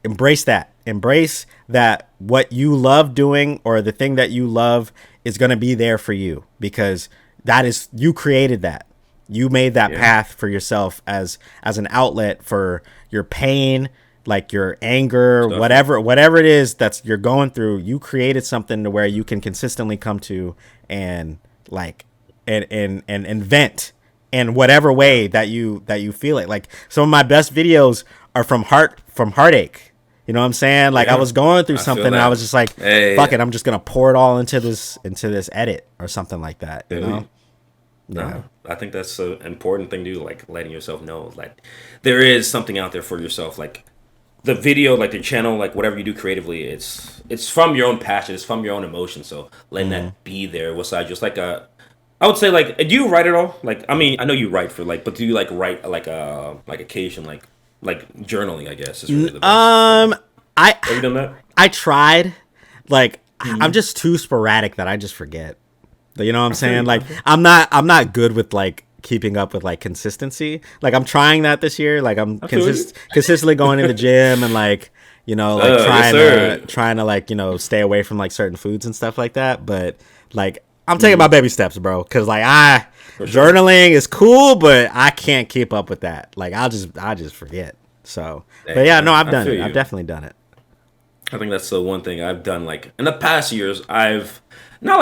embrace that what you love doing or the thing that you love is going to be there for you, because that is, you created that. You made that path for yourself as an outlet for your pain, like your anger, whatever it is that's you're going through. You created something to where you can consistently come to and like and vent in whatever way that you feel it. Like some of my best videos are from heartache. You know what I'm saying? Like I was going through something and I was just like, fuck it, I'm just gonna pour it all into this edit or something like that. You know? No, I think that's an important thing to do, like letting yourself know like there is something out there for yourself. Like the video, like the channel, like whatever you do creatively, it's from your own passion, it's from your own emotion. So letting that be there was just like I would say, like, do you write at all? Like, I mean, I know you write for like, but do you like write like occasion, like journaling? I guess is really the best. Have you done that? I tried. Like, I'm just too sporadic that I just forget. You know what I'm saying? Like, I'm not good with like keeping up with like consistency. Like, I'm trying that this year. Like, I'm consistently going to the gym and like, you know, like trying to like, you know, stay away from like certain foods and stuff like that. But like, I'm taking my baby steps, bro. Cause like journaling is cool, but I can't keep up with that. Like I just forget. So, but yeah, no, I've done it. I've definitely done it. I think that's the one thing I've done. Like in the past years, I'm not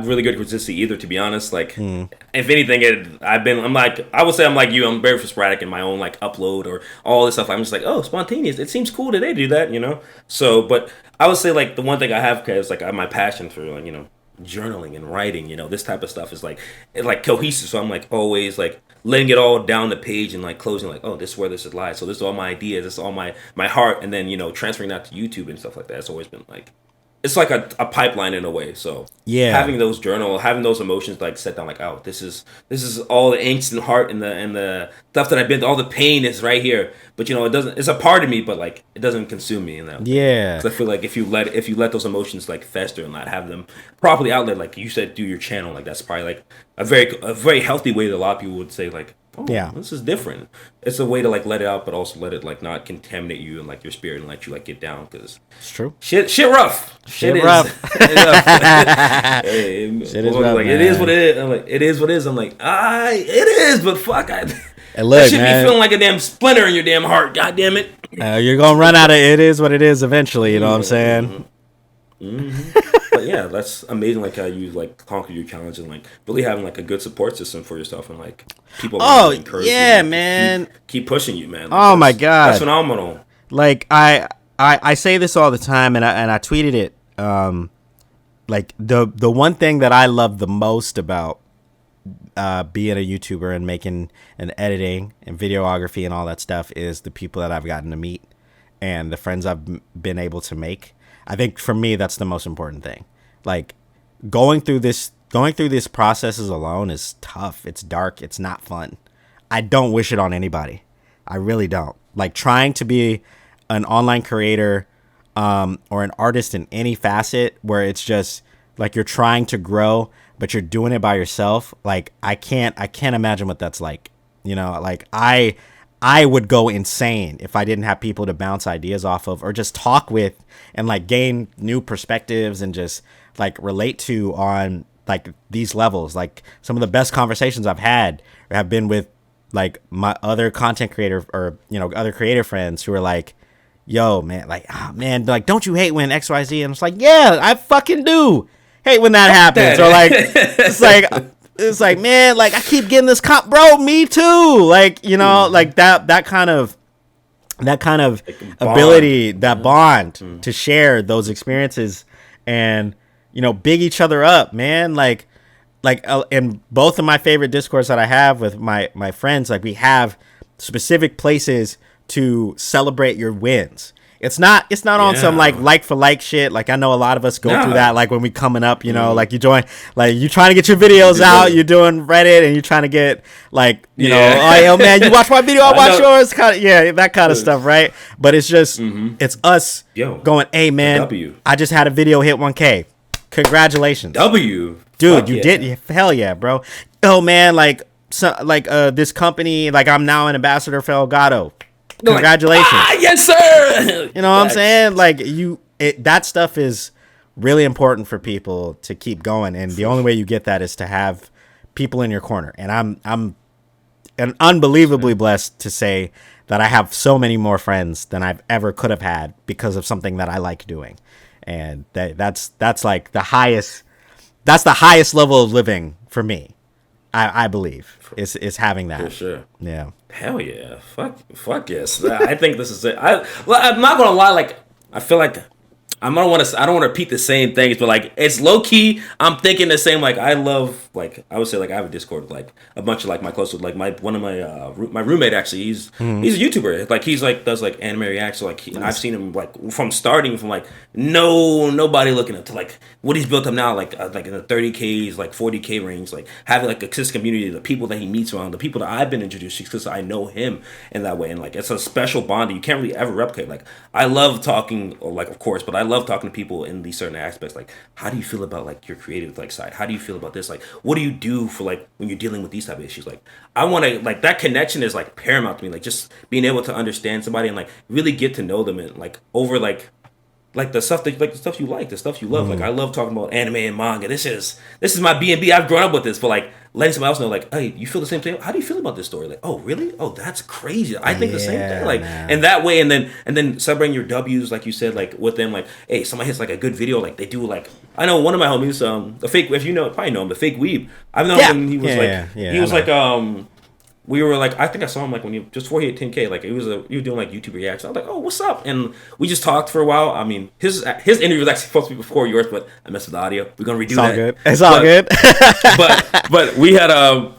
really good at consistency either, to be honest. Like, if anything, I would say I'm like you. I'm very sporadic in my own like upload or all this stuff. I'm just like, oh, spontaneous. It seems cool today to do that, you know. So, but I would say like the one thing I have is like I have my passion for like, you know, journaling and writing. You know, this type of stuff is like cohesive. So I'm like always like letting it all down the page and like closing like, oh, this is where this is lies. So this is all my ideas. This is all my heart, and then, you know, transferring that to YouTube and stuff like that. It's always been like, it's like a pipeline in a way. So having those having those emotions like set down, like, oh, this is all the angst and heart and the stuff that I've been, all the pain is right here. But you know, it's a part of me, but like it doesn't consume me in that way. Yeah. Because I feel like if you let those emotions like fester and not have them properly outlet, like you said, through your channel, like that's probably like a very healthy way that a lot of people would say like, oh, this is different. It's a way to like let it out, but also let it like not contaminate you and like your spirit and let you like get down, because it's true. Shit rough. Shit is rough. Shit is rough. Like, man. It is what it is. I'm like, it is what it is. I'm like, it is, but fuck, and look, that should be feeling like a damn splinter in your damn heart. God damn it. You're gonna run out of it is what it is eventually. You know what I'm saying? But yeah, that's amazing. Like how you like conquer your challenges and like really having like a good support system for yourself and like people. Encourage you, man. Keep pushing you, man. Like, my god, that's phenomenal. Like I say this all the time, and I tweeted it. Like the one thing that I love the most about being a YouTuber and making and editing and videography and all that stuff is the people that I've gotten to meet and the friends I've been able to make. I think for me, that's the most important thing. Like going through this processes alone is tough. It's dark. It's not fun. I don't wish it on anybody. I really don't. Like trying to be an online creator or an artist in any facet where it's just like you're trying to grow, but you're doing it by yourself. Like I can't imagine what that's like. You know, like I would go insane if I didn't have people to bounce ideas off of or just talk with and like gain new perspectives and just like relate to on like these levels. Like some of the best conversations I've had have been with like my other content creator or, you know, other creator friends who are like, yo, man, like, man, like, don't you hate when XYZ? And it's like, yeah, I fucking do hate when that happens. Or like, it's like, man, like I keep getting this comp, bro. Me too. Like, you know, like that kind of ability, that bond to share those experiences and, you know, big each other up, man. Like in both of my favorite discourse that I have with my friends, like we have specific places to celebrate your wins. It's not on some like for like shit. Like I know a lot of us go through that. Like when we coming up, you know, like you join, like you trying to get your videos out, you're doing Reddit, and you're trying to get like, you know, oh yo man, you watch my video, I watch yours, kind of, that kind of stuff, right? But it's just it's us going, hey man, I just had a video hit 1K, congratulations, dude, you did, hell yeah, bro. Oh man, like this company, like I'm now an ambassador for Elgato. Congratulations. Like, yes, sir. You know what I'm saying? Like that stuff is really important for people to keep going. And the only way you get that is to have people in your corner. And I'm unbelievably blessed to say that I have so many more friends than I've ever could have had because of something that I like doing. And that's like the highest level of living for me. I believe is having that. For sure. Yeah. Hell yeah. Fuck yes. I think this is it. I'm not gonna lie. Like, I feel like I don't want to repeat the same things, but like it's low key. I'm thinking the same. Like I love, like I would say, like I have a Discord with like a bunch of like my close, like my roommate actually. He's a YouTuber. Like he's like does like anime reacts. So like I've seen him like from starting from like nobody looking up to like what he's built up now. Like in the 30Ks, like 40K range. Like having like a consistent community, the people that he meets around, the people that I've been introduced to, because I know him in that way, and like it's a special bond that you can't really ever replicate. Like I love talking, like of course, but I love talking to people in these certain aspects. Like, how do you feel about like your creative like side? How do you feel about this? Like, what do you do for like when you're dealing with these type of issues? Like, I want to like that connection is like paramount to me. Like, just being able to understand somebody and like really get to know them and like over like the stuff that like the stuff you like, the stuff you love. Like I love talking about anime and manga. This is my B&B. I've grown up with this, but like letting somebody else know, like, hey, you feel the same thing? How do you feel about this story? Like, oh, really? Oh, that's crazy. I think the same thing. Like, and that way, and then celebrating your W's, like you said, like with them, like, hey, somebody hits like a good video, like they do, like I know one of my homies, the fake, if you know, probably know him, the fake weeb. I've known him. He was we were like, I think I saw him like when he just before he hit 10K, like he was doing like YouTube reactions. I was like, oh, what's up? And we just talked for a while. I mean, his interview was actually supposed to be before yours, but I messed with the audio. We're gonna redo that. It's all good. but we had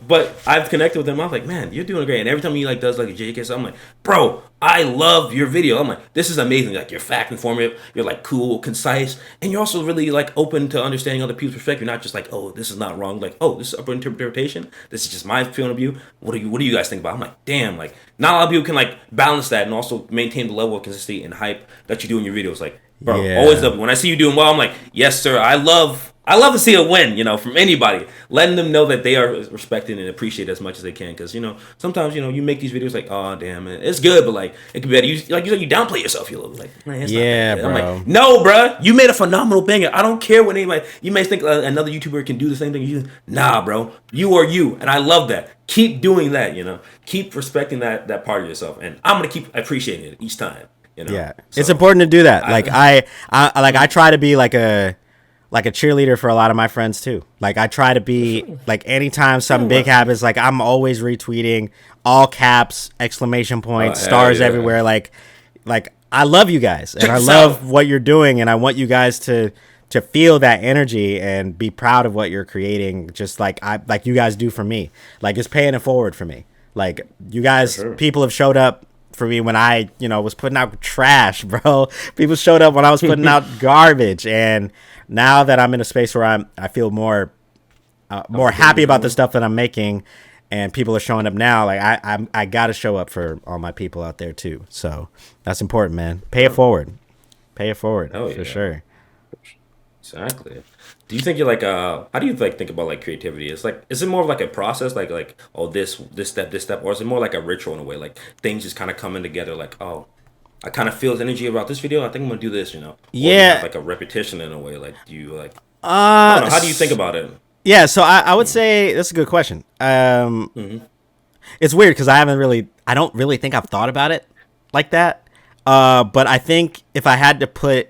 but I've connected with him. I was like, man, you're doing great. And every time he like does like a JK, I'm like, bro, I love your video. I'm like, this is amazing. Like you're fact informative. You're like cool, concise, and you're also really like open to understanding other people's perspective. You're not just like, oh, this is not wrong. Like, oh, this is up for interpretation. This is just my point of view. What do you guys think about? I'm like, damn, like not a lot of people can like balance that and also maintain the level of consistency and hype that you do in your videos. Like, bro, always love it. When I see you doing well, I'm like, yes, sir. I love to see a win, from anybody. Letting them know that they are respected and appreciated as much as they can. Because, sometimes, you make these videos like, oh, damn, man, it's good, but, like, it could be better. You downplay yourself. You're like, man, it's not that bad. I'm like, no, bro, you made a phenomenal banger. I don't care what anybody, you may think another YouTuber can do the same thing you do. Nah, bro, you are you. And I love that. Keep doing that, Keep respecting that part of yourself. And I'm going to keep appreciating it each time, Yeah, so, it's important to do that. I try to be like a cheerleader for a lot of my friends too. Like I try to be like anytime something big happens, like I'm always retweeting, all caps, exclamation points, stars everywhere. Like I love you guys and I love what you're doing and I want you guys to feel that energy and be proud of what you're creating. Just like you guys do for me. Like it's paying it forward for me. Like you guys, people have showed up for me when I, was putting out trash, bro. People showed up when I was putting out garbage, and now that I'm in a space where I feel more happy about the stuff that I'm making, and people are showing up now. Like I got to show up for all my people out there too. So that's important, man. Pay it forward. For sure. Exactly. Do you think you're like how do you like think about like creativity? Is it more of like a process like oh this step, or is it more like a ritual in a way, like things just kind of coming together, like oh I kind of feel energy about this video, I think I'm gonna do this, or like a repetition in a way, like do you like I don't know, how do you think about it? Yeah, so I would say that's a good question. It's weird because I don't really think I've thought about it like that, but I think if I had to put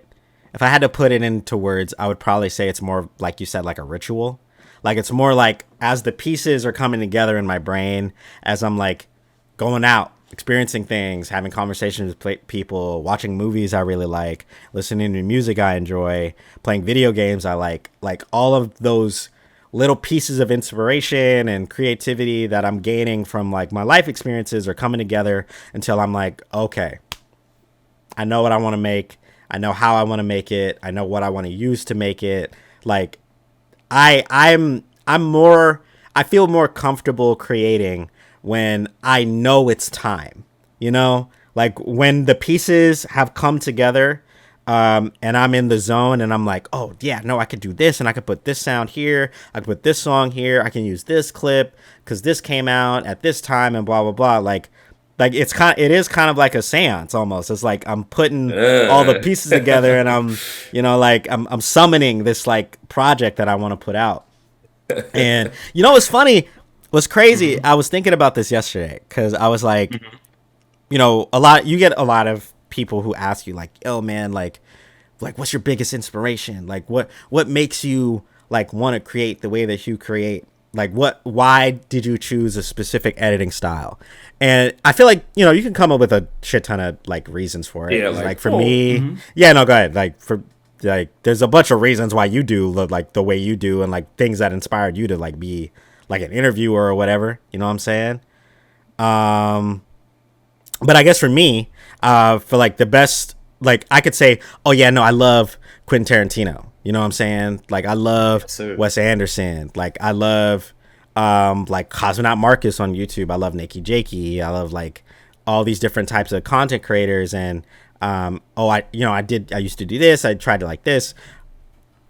it into words, I would probably say it's more, like you said, like a ritual. Like it's more like as the pieces are coming together in my brain, as I'm like going out, experiencing things, having conversations with people, watching movies I really like, listening to music I enjoy, playing video games I like all of those little pieces of inspiration and creativity that I'm gaining from like my life experiences are coming together until I'm like, okay, I know what I want to make. I know how I want to make it. I know what I want to use to make it. Like I feel more comfortable creating when I know it's time, like when the pieces have come together, and I'm in the zone, and I'm like, oh yeah, no, I could do this, and I could put this sound here, I could put this song here, I can use this clip because this came out at this time, and blah blah blah. Like it is kind of like a seance almost. It's like I'm putting all the pieces together, and I'm, like I'm summoning this like project that I want to put out. And what's funny, what's crazy, I was thinking about this yesterday because I was like, you get a lot of people who ask you like, oh man, like what's your biggest inspiration? Like what makes you like want to create the way that you create? Like why did you choose a specific editing style? And I feel like, you can come up with a shit ton of like reasons for it. Yeah, like for me, yeah, no, go ahead. Like there's a bunch of reasons why you do like the way you do, and like things that inspired you to like be like an interviewer or whatever. You know what I'm saying? But I guess for me, for like the best, like I could say, oh yeah, no, I love Quentin Tarantino. You know what I'm saying? Like I love Wes Anderson. Like I love like Cosmonaut Marcus on YouTube. I love Nikki Jakey. I love like all these different types of content creators. And I used to do this. I tried to like this.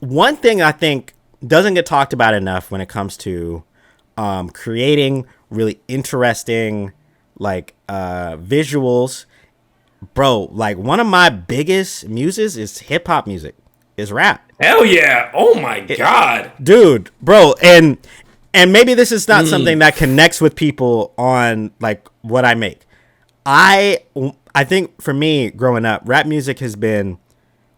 One thing I think doesn't get talked about enough when it comes to creating really interesting like visuals, bro. Like one of my biggest muses is hip hop music, is rap. Hell yeah! Oh my god, dude, bro. And maybe this is not something that connects with people on like what I make. I think for me growing up, rap music has been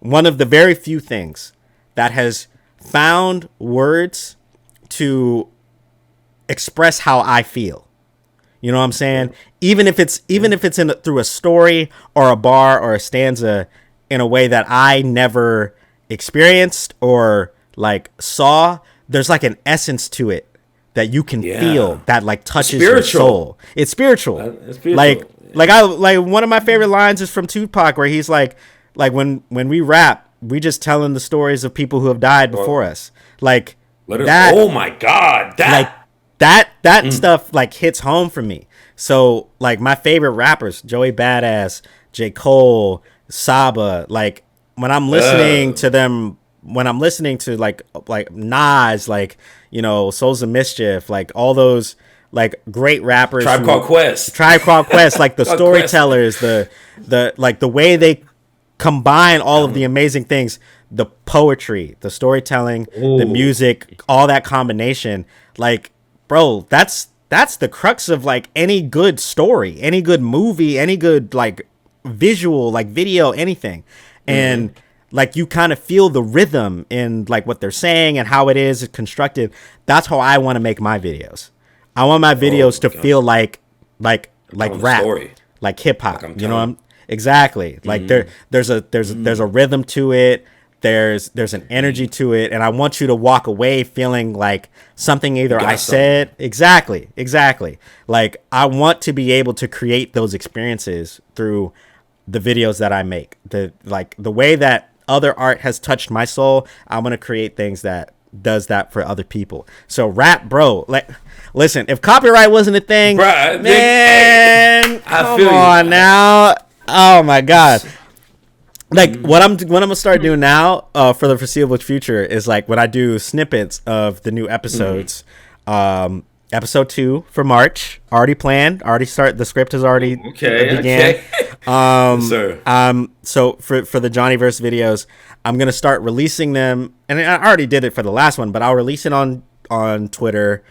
one of the very few things that has found words to express how I feel. You know what I'm saying? Even if it's through a story or a bar or a stanza in a way that I never experienced or like saw, there's like an essence to it that you can feel that like touches your soul. It's spiritual. Like one of my favorite lines is from Tupac, where he's like when we rap, we just telling the stories of people who have died before us. Like that. Oh my god, that stuff like hits home for me. So like my favorite rappers, Joey Badass, J. Cole, Saba, like when I'm listening to them, when I'm listening to like Nas, like, Souls of Mischief, like all those like great rappers, Tribe Called Quest, like the storytellers, the like the way they combine all of the amazing things, the poetry, the storytelling, the music, all that combination, like, bro, that's the crux of like any good story, any good movie, any good like visual, like video, anything. And like you kind of feel the rhythm in like what they're saying and how it is constructed. That's how I want to make my videos. I want my videos to feel like rap, story. Like hip hop. Like exactly. Like there's a rhythm to it. There's an energy to it, and I want you to walk away feeling like something either I said exactly. Like I want to be able to create those experiences through the videos that I make. The way that other art has touched my soul, I'm gonna create things that does that for other people. So rap, bro. Like, listen, if copyright wasn't a thing, bruh, man, come on now. Oh my god. Like what I'm gonna start doing now for the foreseeable future is like when I do snippets of the new episodes. Episode 2 for March already planned. The script has already began. So for the Johnnyverse videos, I'm gonna start releasing them, and I already did it for the last one, but I'll release it on Twitter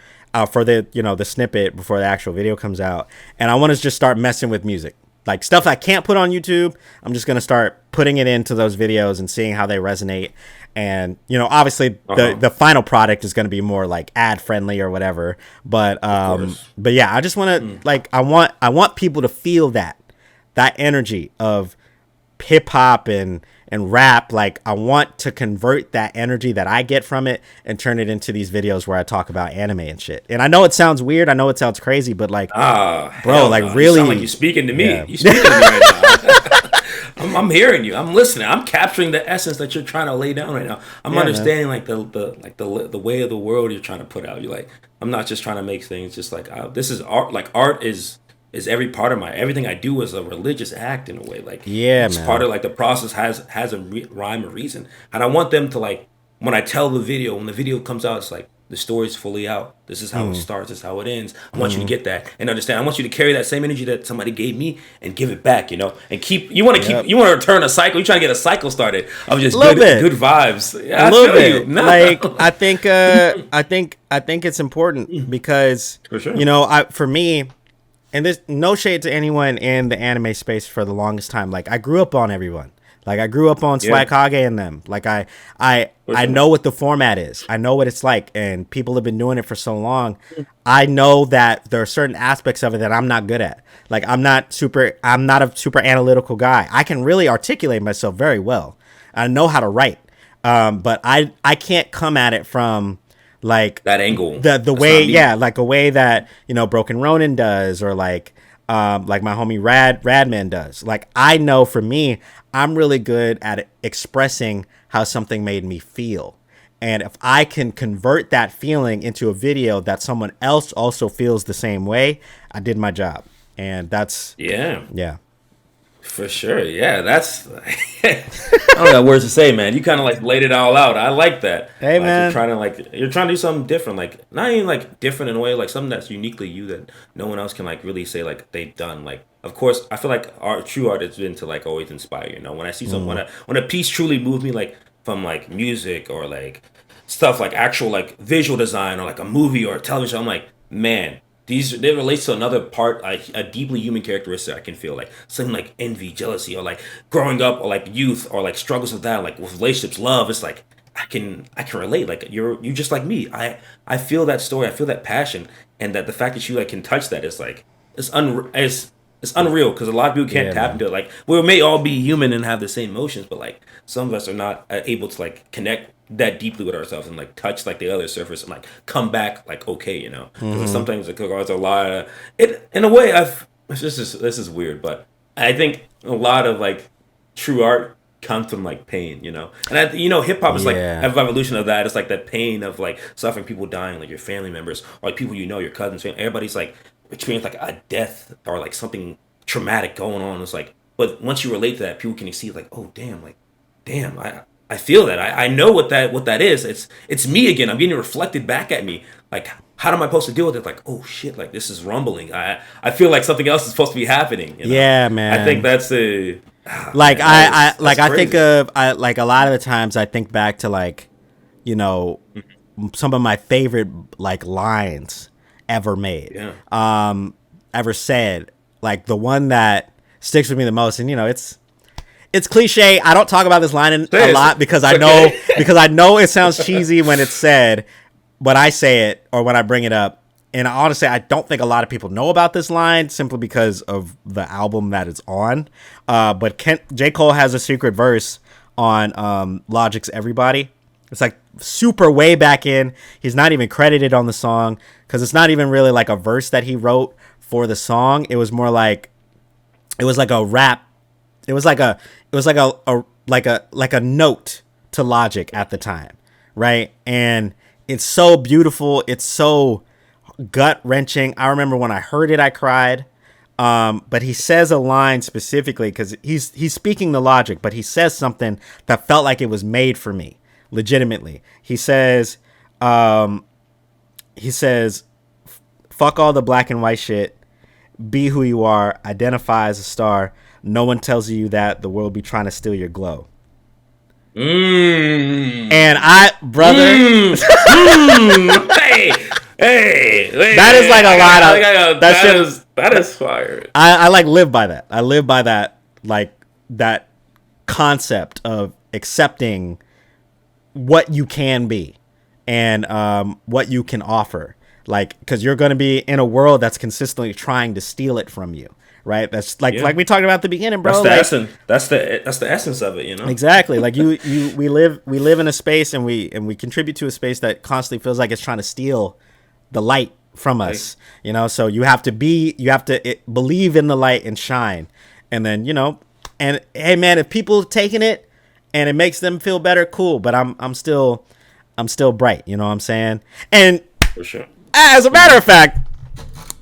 for the snippet before the actual video comes out. And I want to just start messing with music. Like stuff I can't put on YouTube, I'm just going to start putting it into those videos and seeing how they resonate. And, obviously the final product is going to be more like ad friendly or whatever. But yeah, I just want to I want people to feel that energy of hip hop and rap. Like I want to convert that energy that I get from it and turn it into these videos where I talk about anime and shit. And I know it sounds weird, I know it sounds crazy, but like, bro, like really, you sound like you're speaking to me. Yeah. You're speaking to me right now. I'm hearing you. I'm listening. I'm capturing the essence that you're trying to lay down right now. I'm understanding like the way of the world you're trying to put out. You're like, I'm not just trying to make things just like this is art. Like art is is every part of everything I do is a religious act in a way. Like, Yeah, it's man. part of like the process has a rhyme or reason, and I want them to like when I tell the video, when the video comes out, it's like the story's fully out. This is how it starts. This is how it ends. I want you to get that and understand. I want you to carry that same energy that somebody gave me and give it back. You know, and keep. You want to keep. You want to return a cycle. You're trying to get a cycle started of just good vibes. Yeah, A little bit. No. Like I think it's important because for sure. You know, for me, and there's no shade to anyone in the anime space for the longest time. Like I grew up on everyone. Like I grew up on Swag Hage and them. Like I know what the format is. I know what it's like, and people have been doing it for so long. I know that there are certain aspects of it that I'm not good at. Like I'm not a super analytical guy. I can really articulate myself very well. I know how to write, but I can't come at it from like that angle. The way like a way that Broken Ronin does, or like my homie Radman does. Like I know for me, I'm really good at expressing how something made me feel. And if I can convert that feeling into a video that someone else also feels the same way, I did my job. And that's yeah. For sure, yeah. That's I don't got words to say, man. You kind of like laid it all out. I like that. Hey, like, man, you're trying to do something different, like not even like different in a way, like something that's uniquely you that no one else can like really say like they've done. Like, of course, I feel like true art has been to like always inspire. You know, when I see something, when a piece truly moved me, like from like music or like stuff like actual like visual design or like a movie or a television, I'm like, man. It relates to another part, a deeply human characteristic I can feel, like something like envy, jealousy, or like growing up, or like youth, or like struggles with that, like with relationships, love. It's like I can relate. Like you're just like me. I feel that story. I feel that passion, and that the fact that you like can touch that is like it's unreal because a lot of people can't tap into it. Like we may all be human and have the same emotions, but like some of us are not able to like connect that deeply with ourselves and like touch like the other surface and like come back like okay, you know. Sometimes it there's a lot of it in a way. This is weird, but I think a lot of like true art comes from like pain, you know. And hip hop is like an evolution of that. It's like that pain of like suffering, people dying, like your family members or like people your cousins, family. Everybody's like experience like a death or like something traumatic going on. It's like, but once you relate to that, people can see like, oh damn, I feel that. I know what that is. It's me again. I'm getting reflected back at me. Like, how am I supposed to deal with it? Like, oh shit, like this is rumbling. I feel like something else is supposed to be happening. You know? Yeah, man. I think that's a like man, I think of like a lot of the times I think back to like, some of my favorite like lines ever made. Yeah. Ever said. Like the one that sticks with me the most, and it's cliche. I don't talk about this line a lot because I know it sounds cheesy when it's said, when I say it or when I bring it up. And honestly, I don't think a lot of people know about this line simply because of the album that it's on. But J. Cole has a secret verse on Logic's Everybody. It's like super way back in. He's not even credited on the song because it's not even really like a verse that he wrote for the song. It was more like it was like a rap. It was like a note to Logic at the time, right? And it's so beautiful. It's so gut wrenching. I remember when I heard it, I cried. But he says a line specifically because he's speaking the Logic, but he says something that felt like it was made for me, legitimately. He says, "Fuck all the black and white shit. Be who you are. Identify as a star. No one tells you that the world be trying to steal your glow." And hey, that is like a lot of that is fire. I like live by that. I live by that, like that concept of accepting what you can be and what you can offer. Like, because you're going to be in a world that's consistently trying to steal it from you, right? That's like we talked about at the beginning, bro. That's the essence. That's the essence of it, you know. Exactly. Like we live in a space and we contribute to a space that constantly feels like it's trying to steal the light from us, you know. So you have to believe in the light and shine, and then and hey, man, if people taking it and it makes them feel better, cool. But I'm still bright, you know what I'm saying? And for sure. As a matter of fact,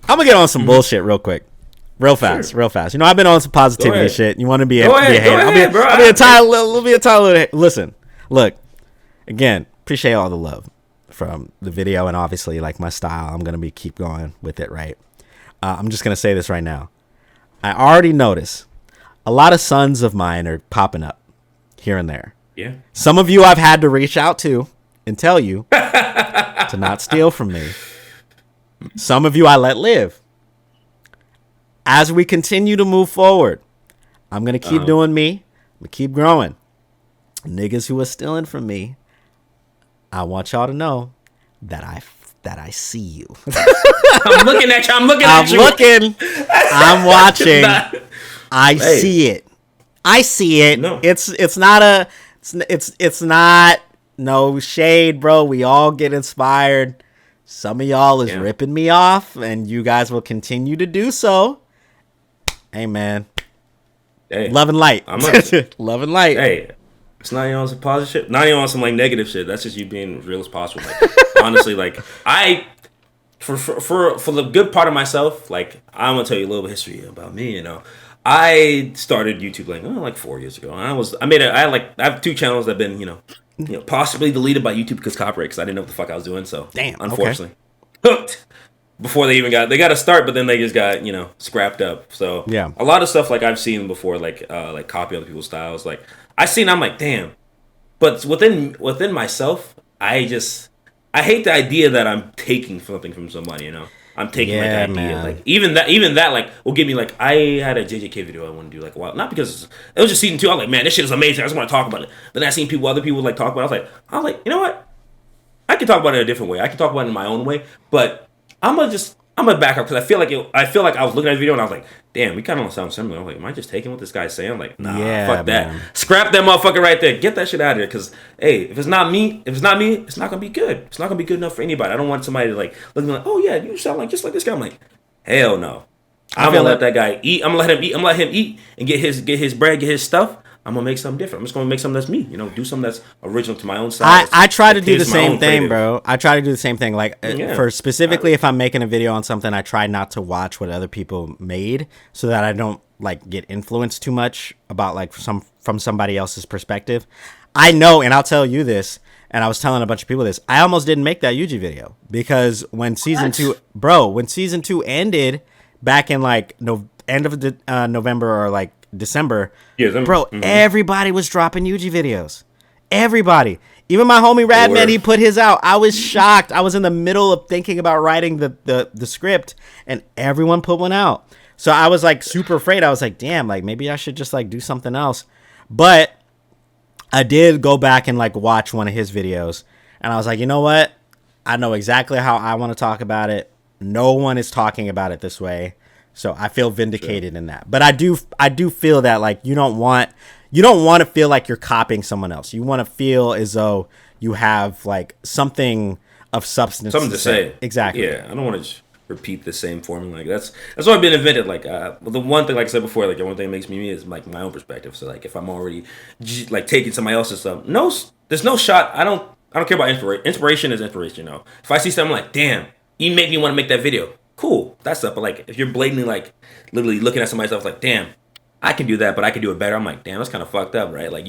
I'm gonna get on some bullshit real quick. Real fast, Sure. real fast. You know, I've been on some positivity shit. You want to be a hater? I'll be a tired. Listen, look. Again, appreciate all the love from the video, and obviously, like my style, I'm gonna keep going with it. Right. I'm just gonna say this right now. I already notice a lot of sons of mine are popping up here and there. Yeah. Some of you I've had to reach out to and tell you to not steal from me. Some of you I let live. As we continue to move forward, I'm going to keep doing me. I'm going to keep growing. Niggas who are stealing from me, I want y'all to know that I see you. I'm looking at you. I'm watching. I see it. I see it. No. It's not no shade, bro. We all get inspired. Some of y'all is ripping me off, and you guys will continue to do so. Hey, man. Hey, love and light. Love and light. Hey, it's not even on some positive shit. Not even on some like negative shit. That's just you being real as possible. Like, honestly, like for the good part of myself, like I'm gonna tell you a little history about me. You know, I started YouTube like 4 years ago. I have 2 channels that have been you know possibly deleted by YouTube because copyright. Because I didn't know what the fuck I was doing. So damn, unfortunately, hooked. Before they even got a start, but then they just got scrapped up. So yeah, a lot of stuff like I've seen before, like copy other people's styles. Like I'm like, damn. But within myself, I hate the idea that I'm taking something from somebody. I'm taking like an idea, man. Like even that like will give me like I had a JJK video I want to do like a while, not because it was just season 2. I was like, man, this shit is amazing. I just want to talk about it. Then I seen other people like talk about it. I was like, you know what? I can talk about it a different way. I can talk about it in my own way, but I'm gonna back up because I feel like I was looking at the video and I was like, damn, we kind of sound similar. I'm like, am I just taking what this guy's saying? I'm like, nah, fuck that. Man. Scrap that motherfucker right there. Get that shit out of here. Because hey, if it's not me, it's not gonna be good. It's not gonna be good enough for anybody. I don't want somebody to like look at me like, oh yeah, you sound like just like this guy. I'm like, hell no. I'm gonna let that guy eat. I'm gonna let him eat. I'm gonna let him eat and get his bread, get his stuff. I'm gonna make something different. I'm just gonna make something that's me. Do something that's original to my own style. I try to do the same thing, bro. I try to do the same thing. Like for specifically, if I'm making a video on something, I try not to watch what other people made, so that I don't like get influenced too much about like from somebody else's perspective. I know, and I'll tell you this, and I was telling a bunch of people this. I almost didn't make that Yuji video because when season 2 ended back in like end of the November or like December, bro, everybody was dropping Yuji videos. Everybody, even my homie Radman, he put his out. I was shocked. I was in the middle of thinking about writing the script, and everyone put one out. So I was like super afraid. I was like, damn, like maybe I should just like do something else. But I did go back and like watch one of his videos, and I was like, you know what? I know exactly how I want to talk about it. No one is talking about it this way. So I feel vindicated in that. But I do feel that like you don't want to feel like you're copying someone else. You want to feel as though you have like something of substance. Something to say. Exactly. Yeah, I don't want to just repeat the same formula. Like that's what I've been invented. Like the one thing, like I said before, like the one thing that makes me is like my own perspective. So like if I'm already like taking somebody else's stuff, there's no shot. I don't care about inspiration. Inspiration is inspiration. If I see something like, damn, you make me want to make that video. Cool, that's up. But like, if you're blatantly like, literally looking at somebody else like, damn, I can do that, but I can do it better. I'm like, damn, that's kind of fucked up, right? Like,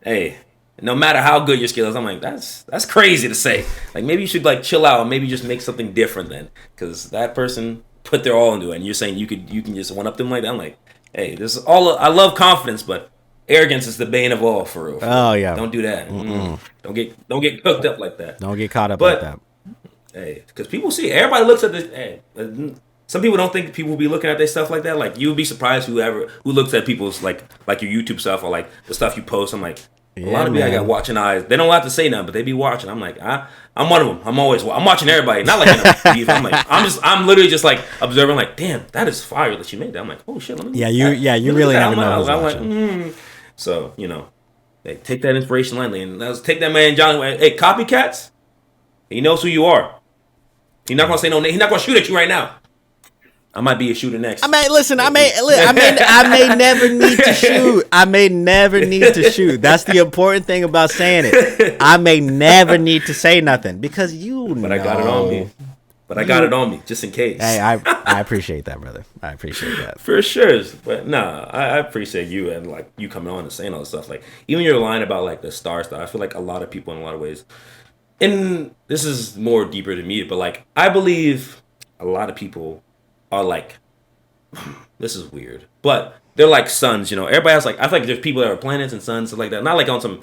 hey, no matter how good your skill is, I'm like, that's crazy to say. Like, maybe you should like chill out and maybe just make something different then, because that person put their all into it, and you're saying you can just one up them like that. I'm like, hey, this is all. I love confidence, but arrogance is the bane of all, for real. Oh yeah, don't do that. Don't get cooked up like that. Don't get caught up like that. Hey, because people see, everybody looks at this. Hey, some people don't think people will be looking at their stuff like that. Like, you would be surprised who looks at people's like your YouTube stuff or like the stuff you post. I'm like, a lot of people I got watching eyes. They don't have to say nothing, but they be watching. I'm like, I'm one of them. I'm watching everybody. Not like I'm literally just like observing. Like, damn, that is fire that you made that. I'm like, oh shit. Let me you really never know who's watching. Like, So hey, take that inspiration lightly, and let's take that man Johnny. Hey, copycats. He knows who you are. He's not gonna say no name. He's not gonna shoot at you right now. I might be a shooter next. I may never need to shoot. I may never need to shoot. That's the important thing about saying it. I may never need to say nothing because But I got it on me. but I got it on me just in case. Hey, I appreciate that, brother. I appreciate that For sure. But nah, I appreciate you and like you coming on and saying all this stuff. Like even your line about like the star stuff, I feel like a lot of people in a lot of ways, and this is more deeper than me, but like I believe a lot of people are like, this is weird, but they're like suns, you know. Everybody has like, I feel like there's people that are planets and suns, stuff like that. Not like on some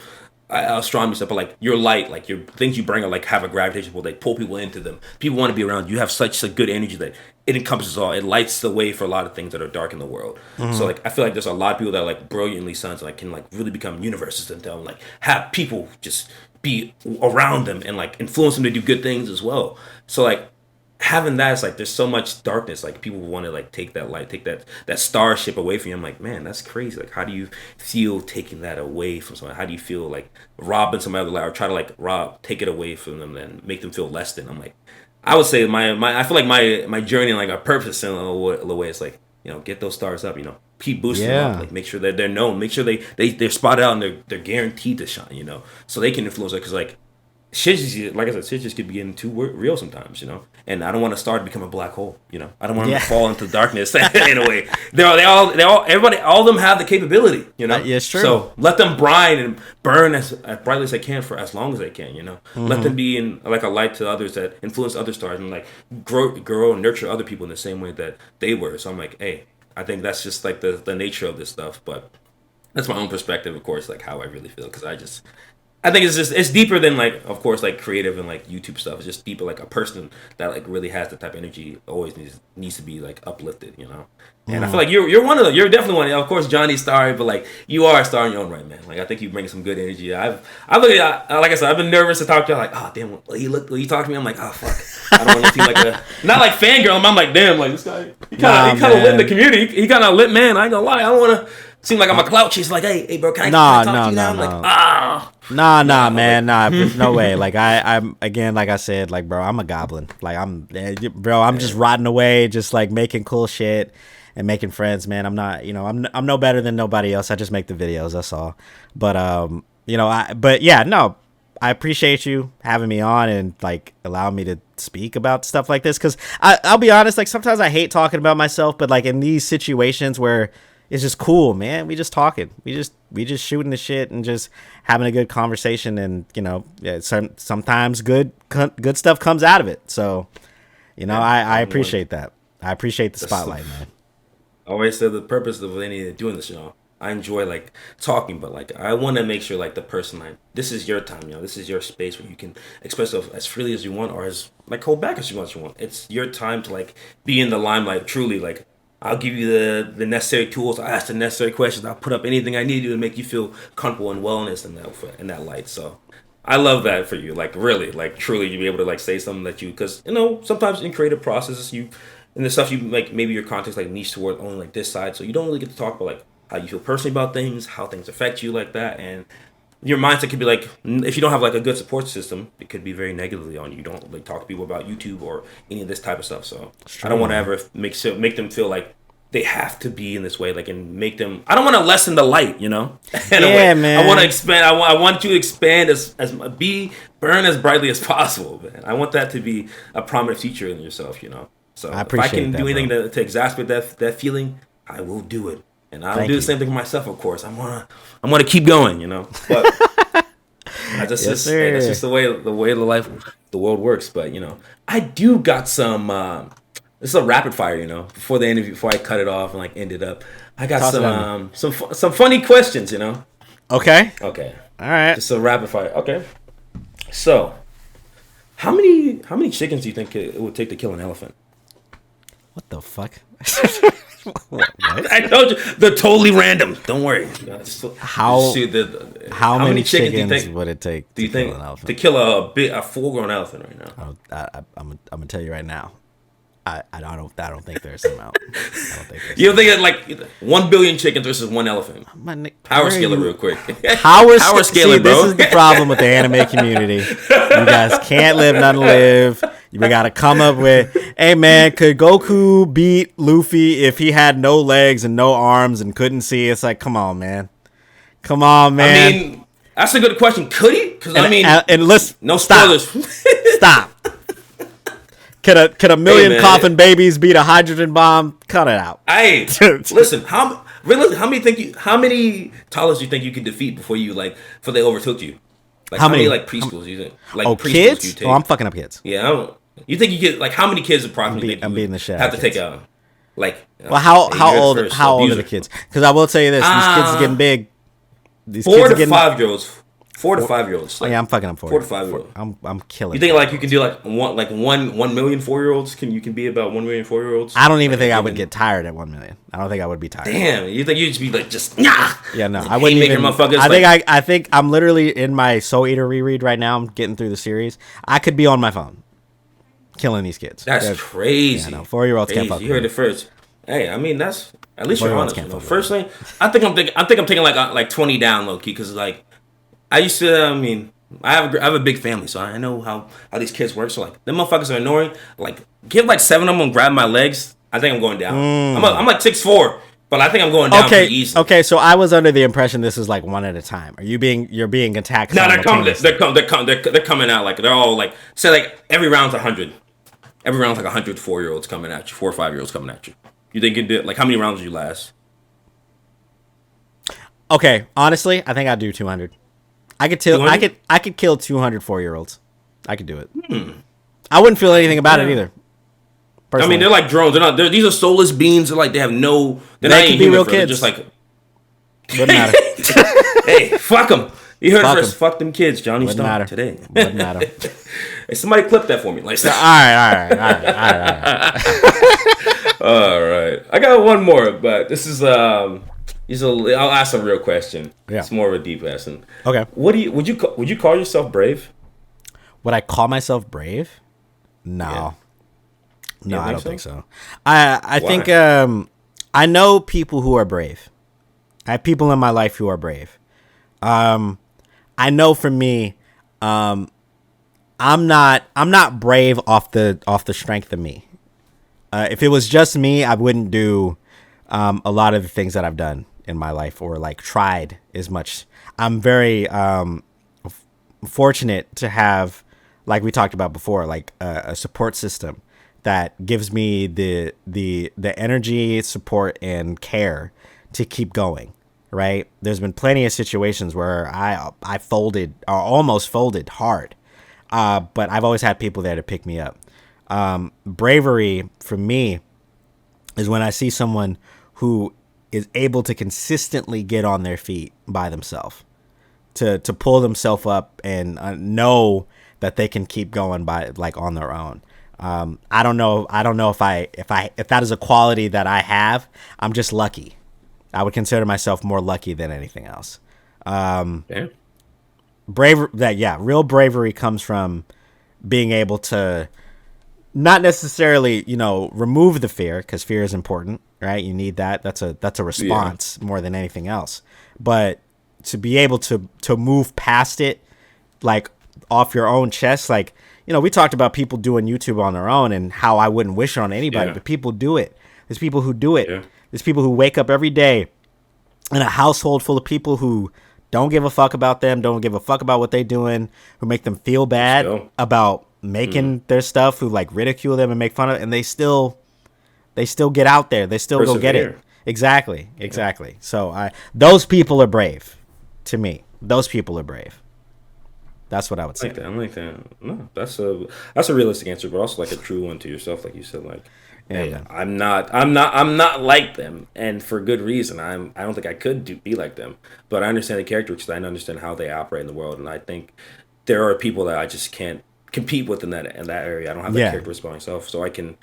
astronomy stuff, but like your light, like your things you bring are like have a gravitational pull. They pull people into them. People want to be around you. You have such a good energy that it encompasses all. It lights the way for a lot of things that are dark in the world. So like I feel like there's a lot of people that are like brilliantly suns, like can like really become universes themselves, like have people just be around them and like influence them to do good things as well. So like having that, it's like there's so much darkness, like people want to like take that light, take that starship away from you. I'm like, man, that's crazy. Like how do you feel taking that away from someone? How do you feel like robbing somebody of the light, or try to like take it away from them and make them feel less than? I'm like, I would say my I feel like my journey and like a purpose in a way is like, you know, get those stars up, you know, keep boosting them up, like make sure that they're known, make sure they're spotted out and they're guaranteed to shine, you know, so they can influence it. Because like shit just, like I said, shit just could be getting too real sometimes, you know. And I don't want to start to become a black hole, you know. I don't want them to fall into darkness in a way. Everybody, all of them have the capability, you know. Yeah, it's true. So let them brine and burn as brightly as they can for as long as they can, you know. Let them be in like a light to others that influence other stars and like grow and nurture other people in the same way that they were. So I'm like, hey, I think that's just like the nature of this stuff. But that's my own perspective, of course, like how I really feel, because I think it's deeper than like, of course, like creative and like YouTube stuff. It's just deeper, like a person that like really has the type of energy always needs to be like uplifted, you know. And I feel like you're one of them. You're definitely one. Of course, Johnny's star, but like you are a star in your own right, man. Like I think you bring some good energy. I look at like I said, I've been nervous to talk to you. Like, oh damn, when you talk to me, I'm like, oh fuck, I don't want to seem like a not like fangirl. I'm like, damn, like this guy, he kind of lit in the community. He kind of lit, man. I ain't gonna lie, I don't want to seem like I'm a clout chase. Like, hey, bro, can I talk to you now? I'm like, Nah, man, there's no way. Like I'm again, like I said, like bro, I'm a goblin. Like I'm just rotting away, just like making cool shit and making friends, man. I'm not, you know, I'm no better than nobody else. I just make the videos, that's all. But you know, I appreciate you having me on and like allowing me to speak about stuff like this, because I'll be honest, like sometimes I hate talking about myself, but like in these situations where it's just cool, man. We just talking. We just shooting the shit and just having a good conversation, and you know, sometimes good stuff comes out of it. So, you know, I appreciate that. I appreciate the spotlight, man. I always said the purpose of doing this, you know, I enjoy like talking, but like I want to make sure like the person, like this is your time, you know, this is your space where you can express yourself as freely as you want, or as like hold back as you want. It's your time to like be in the limelight. Truly, like I'll give you the necessary tools. I'll ask the necessary questions. I'll put up anything I need to make you feel comfortable and wellness in that light. So I love that for you. Like really, like truly, you be able to like say something that you, because you know sometimes in creative processes and the stuff you like, maybe your context like niche toward only like this side, so you don't really get to talk about like how you feel personally about things, how things affect you like that, and your mindset could be like, if you don't have like a good support system, it could be very negatively on you. You don't like talk to people about YouTube or any of this type of stuff. So I don't want to ever make them feel like they have to be in this way, like, and make them. I don't want to lessen the light, you know. Yeah, man. I want to expand. I want you to expand burn as brightly as possible, man. I want that to be a prominent feature in yourself, you know. So if I can do anything to exacerbate that feeling, I will do it, and I'll do the same thing for myself. Of course, I'm gonna keep going, you know. But that's just the way the world works. But you know, I do got some. This is a rapid fire, you know. Before the interview, before I cut it off and like ended up, I got some funny questions, you know. Okay. All right. Just a rapid fire. Okay. So, how many chickens do you think it would take to kill an elephant? What the fuck? What? I told you, they're totally random. Don't worry. How many chickens would it take to kill an elephant? To kill a full-grown elephant right now? I'm gonna tell you right now. I don't think there's some out. You don't think that like 1 billion chickens versus one elephant? Power scale it real quick. Power scale it, bro. This is the problem with the anime community. You guys can't live none live. You gotta come up with, hey man, could Goku beat Luffy if he had no legs and no arms and couldn't see? It's like, come on, man. I mean, that's a good question. Could he? Because I mean, and listen, no spoilers. Stop. Could a million coffin babies beat a hydrogen bomb? Cut it out. Hey, listen, how many toddlers do you think you could defeat before they overtook you? Like how many like preschools do you think? Like preschools kids? Do you take? Oh, I'm fucking up kids. Yeah, you think you get like how many kids approximately? I'm beating the shit. Have to take out. Like, well, how old are the kids? Because I will tell you this: these kids are getting big. These 4 to 5 year olds. 4 to 5 year olds. Like, yeah, I'm fucking up 4 to 5 year olds. I'm killing. You think like you can do like 1 million 4 year olds? You can be about 1 million 4 year olds? I don't even think I would get tired at 1 million. I don't think I would be tired. Damn, you think you'd just be like just nah? Yeah, no, I wouldn't even. I think I'm literally in my Soul Eater reread right now. I'm getting through the series. I could be on my phone, killing these kids. That's crazy. Yeah, no, 4-year-olds can't fuck. You heard it first. Hey, I mean that's at least you're honest. First thing, I think I'm taking like 20 down low key because like I used to. I mean, I have a big family, so I know how these kids work. So like them motherfuckers are annoying. Like give like 7 of them and grab my legs. I think I'm going down. I'm like 6'4", but I think I'm going down pretty easy. Okay, so I was under the impression this is like one at a time. You're being attacked? No, they're coming out like they're all like say like every round's 100. Every round's like 100 4-year-olds coming at you, 4 or 5 year olds coming at you. You think you did like how many rounds do you last? Okay, honestly, I think I'd do 200. I could kill 200 4-year-olds. I could do it. I wouldn't feel anything about it either. Personally. I mean, they're like drones. These are soulless beings. They're like they have no. They're they could be real kids. Just like wouldn't matter. Hey, fuck them. You heard it first. Fuck them kids, Johnny Wouldn't Stone matter. Today. Wouldn't matter. Hey, somebody clip that for me. Like, all right. All right. I got one more, but this is I'll ask a real question. Yeah. It's more of a deep lesson. Okay. Would you call yourself brave? Would I call myself brave? No. Yeah. No, I don't think so. I think I know people who are brave. I have people in my life who are brave. I know for me, I'm not brave off the strength of me. If it was just me, I wouldn't do a lot of the things that I've done in my life or like tried as much. I'm very fortunate to have, like we talked about before, like a support system that gives me the energy, support, and care to keep going. Right? There's been plenty of situations where I folded or almost folded hard, but I've always had people there to pick me up. Bravery for me is when I see someone who is able to consistently get on their feet by themselves, to pull themselves up and know that they can keep going by like on their own. I don't know if that is a quality that I have. I'm just lucky. I would consider myself more lucky than anything else. Real bravery comes from being able to not necessarily, remove the fear, because fear is important, right? You need that. That's a response more than anything else. But to be able to move past it, like off your own chest, like, we talked about people doing YouTube on their own and how I wouldn't wish it on anybody, but people do it. There's people who do it. Yeah. There's people who wake up every day in a household full of people who don't give a fuck about them, don't give a fuck about what they're doing, who make them feel bad about making their stuff, who like ridicule them and make fun of it, and they still get out there. They still go get it. Exactly. So those people are brave to me. Those people are brave. That's what I would say. I like that. No, that's a realistic answer, but also like a true one to yourself, like you said, like. Yeah. I'm not like them, and for good reason. I don't think I could be like them, but I understand the characteristics. I understand how they operate in the world, and I think there are people that I just can't compete with in that area. I don't have that characteristic by myself, so I can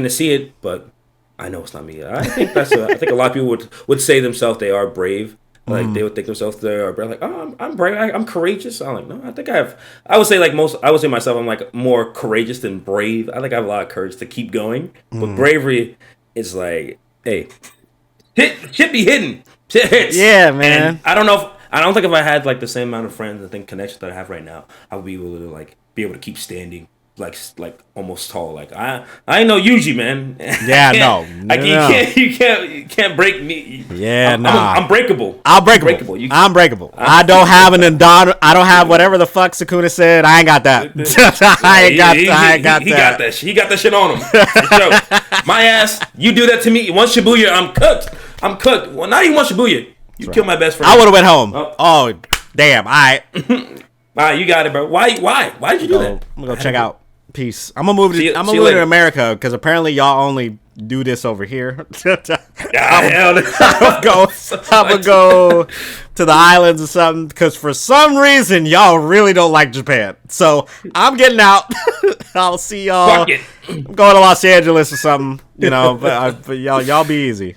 see it, but I know it's not me. I think I think a lot of people would say themselves they are brave. Like they would think themselves they are brave. Like, oh, I'm brave. I'm courageous. I'm like, no, I think I would say myself, I'm like more courageous than brave. I think I have a lot of courage to keep going. But bravery is like, hey, shit be hidden. Shit hits. Yeah, man. And I don't think if I had like the same amount of friends and connection that I have right now, I would be able to keep standing. like almost tall. Like I ain't no Yuji, man. Yeah, no. You can't break me. Yeah, I'm breakable. I'm breakable. I'm breakable. I don't have an Indon. I don't have whatever the fuck Sukuna said. I ain't got that. I ain't got that. He got that. He got that shit on him. Sure. My ass. You do that to me once Shibuya, I'm cooked. Well, not even once Shibuya. You kill my best friend. I would have went home. Oh, damn. All right. All right, you got it, bro. Why did you do that? I'm gonna go check out. Peace. I'm gonna move to America because apparently y'all only do this over here. I'm gonna go to the islands or something because for some reason y'all really don't like Japan. So I'm getting out. I'll see y'all. Fuck it. I'm going to Los Angeles or something, but y'all be easy.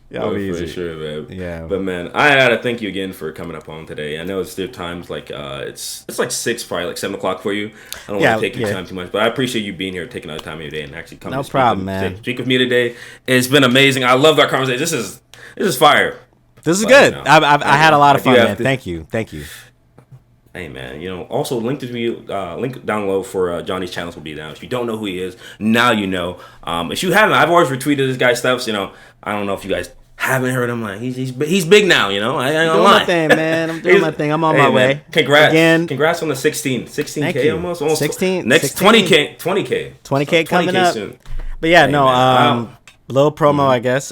Y'all be easy. For sure, man. Yeah. But man, I gotta thank you again for coming up on today. I know it's their times like it's like 6, probably like 7 o'clock for you. I don't want to take your time too much, but I appreciate you being here, taking out time of your day, and actually coming. No problem, man. Speak with me today. It's been amazing. I love our conversation. This is fire. This is good. I had a lot of fun, man. Thank you. Hey man, also link down below for Johnny's channels will be down. If you don't know who he is, now you know. If you haven't, I've always retweeted this guy's stuff. So, I don't know if you guys haven't heard him. Like he's big now. I ain't gonna doing lie. My thing, man. I'm doing my thing. I'm on my way. Congrats on the 16K almost 16. Next 20K coming up. Soon. But yeah, little promo, I guess.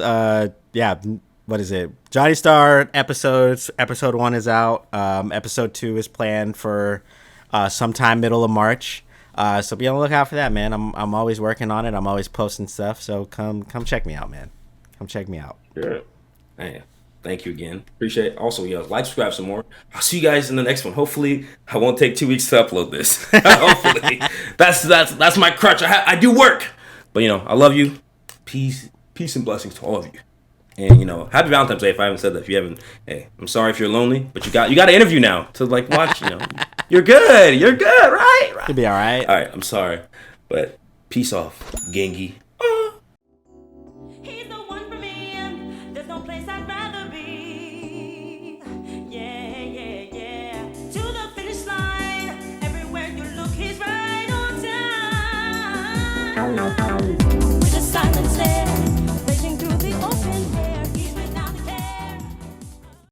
What is it? Johnny Star episodes. Episode 1 is out. Episode 2 is planned for sometime middle of March. So be on the lookout for that, man. I'm always working on it. I'm always posting stuff. So come check me out, man. Come check me out. Yeah. Hey, thank you again. Appreciate it. Also, like, subscribe some more. I'll see you guys in the next one. Hopefully, I won't take 2 weeks to upload this. Hopefully, that's my crutch. I do work, but I love you. Peace and blessings to all of you. And happy Valentine's Day if I haven't said that. If you haven't, hey, I'm sorry if you're lonely, but you got an interview now to like watch. You're good, right? You'll be all right. All right, I'm sorry, but peace off, Gengi.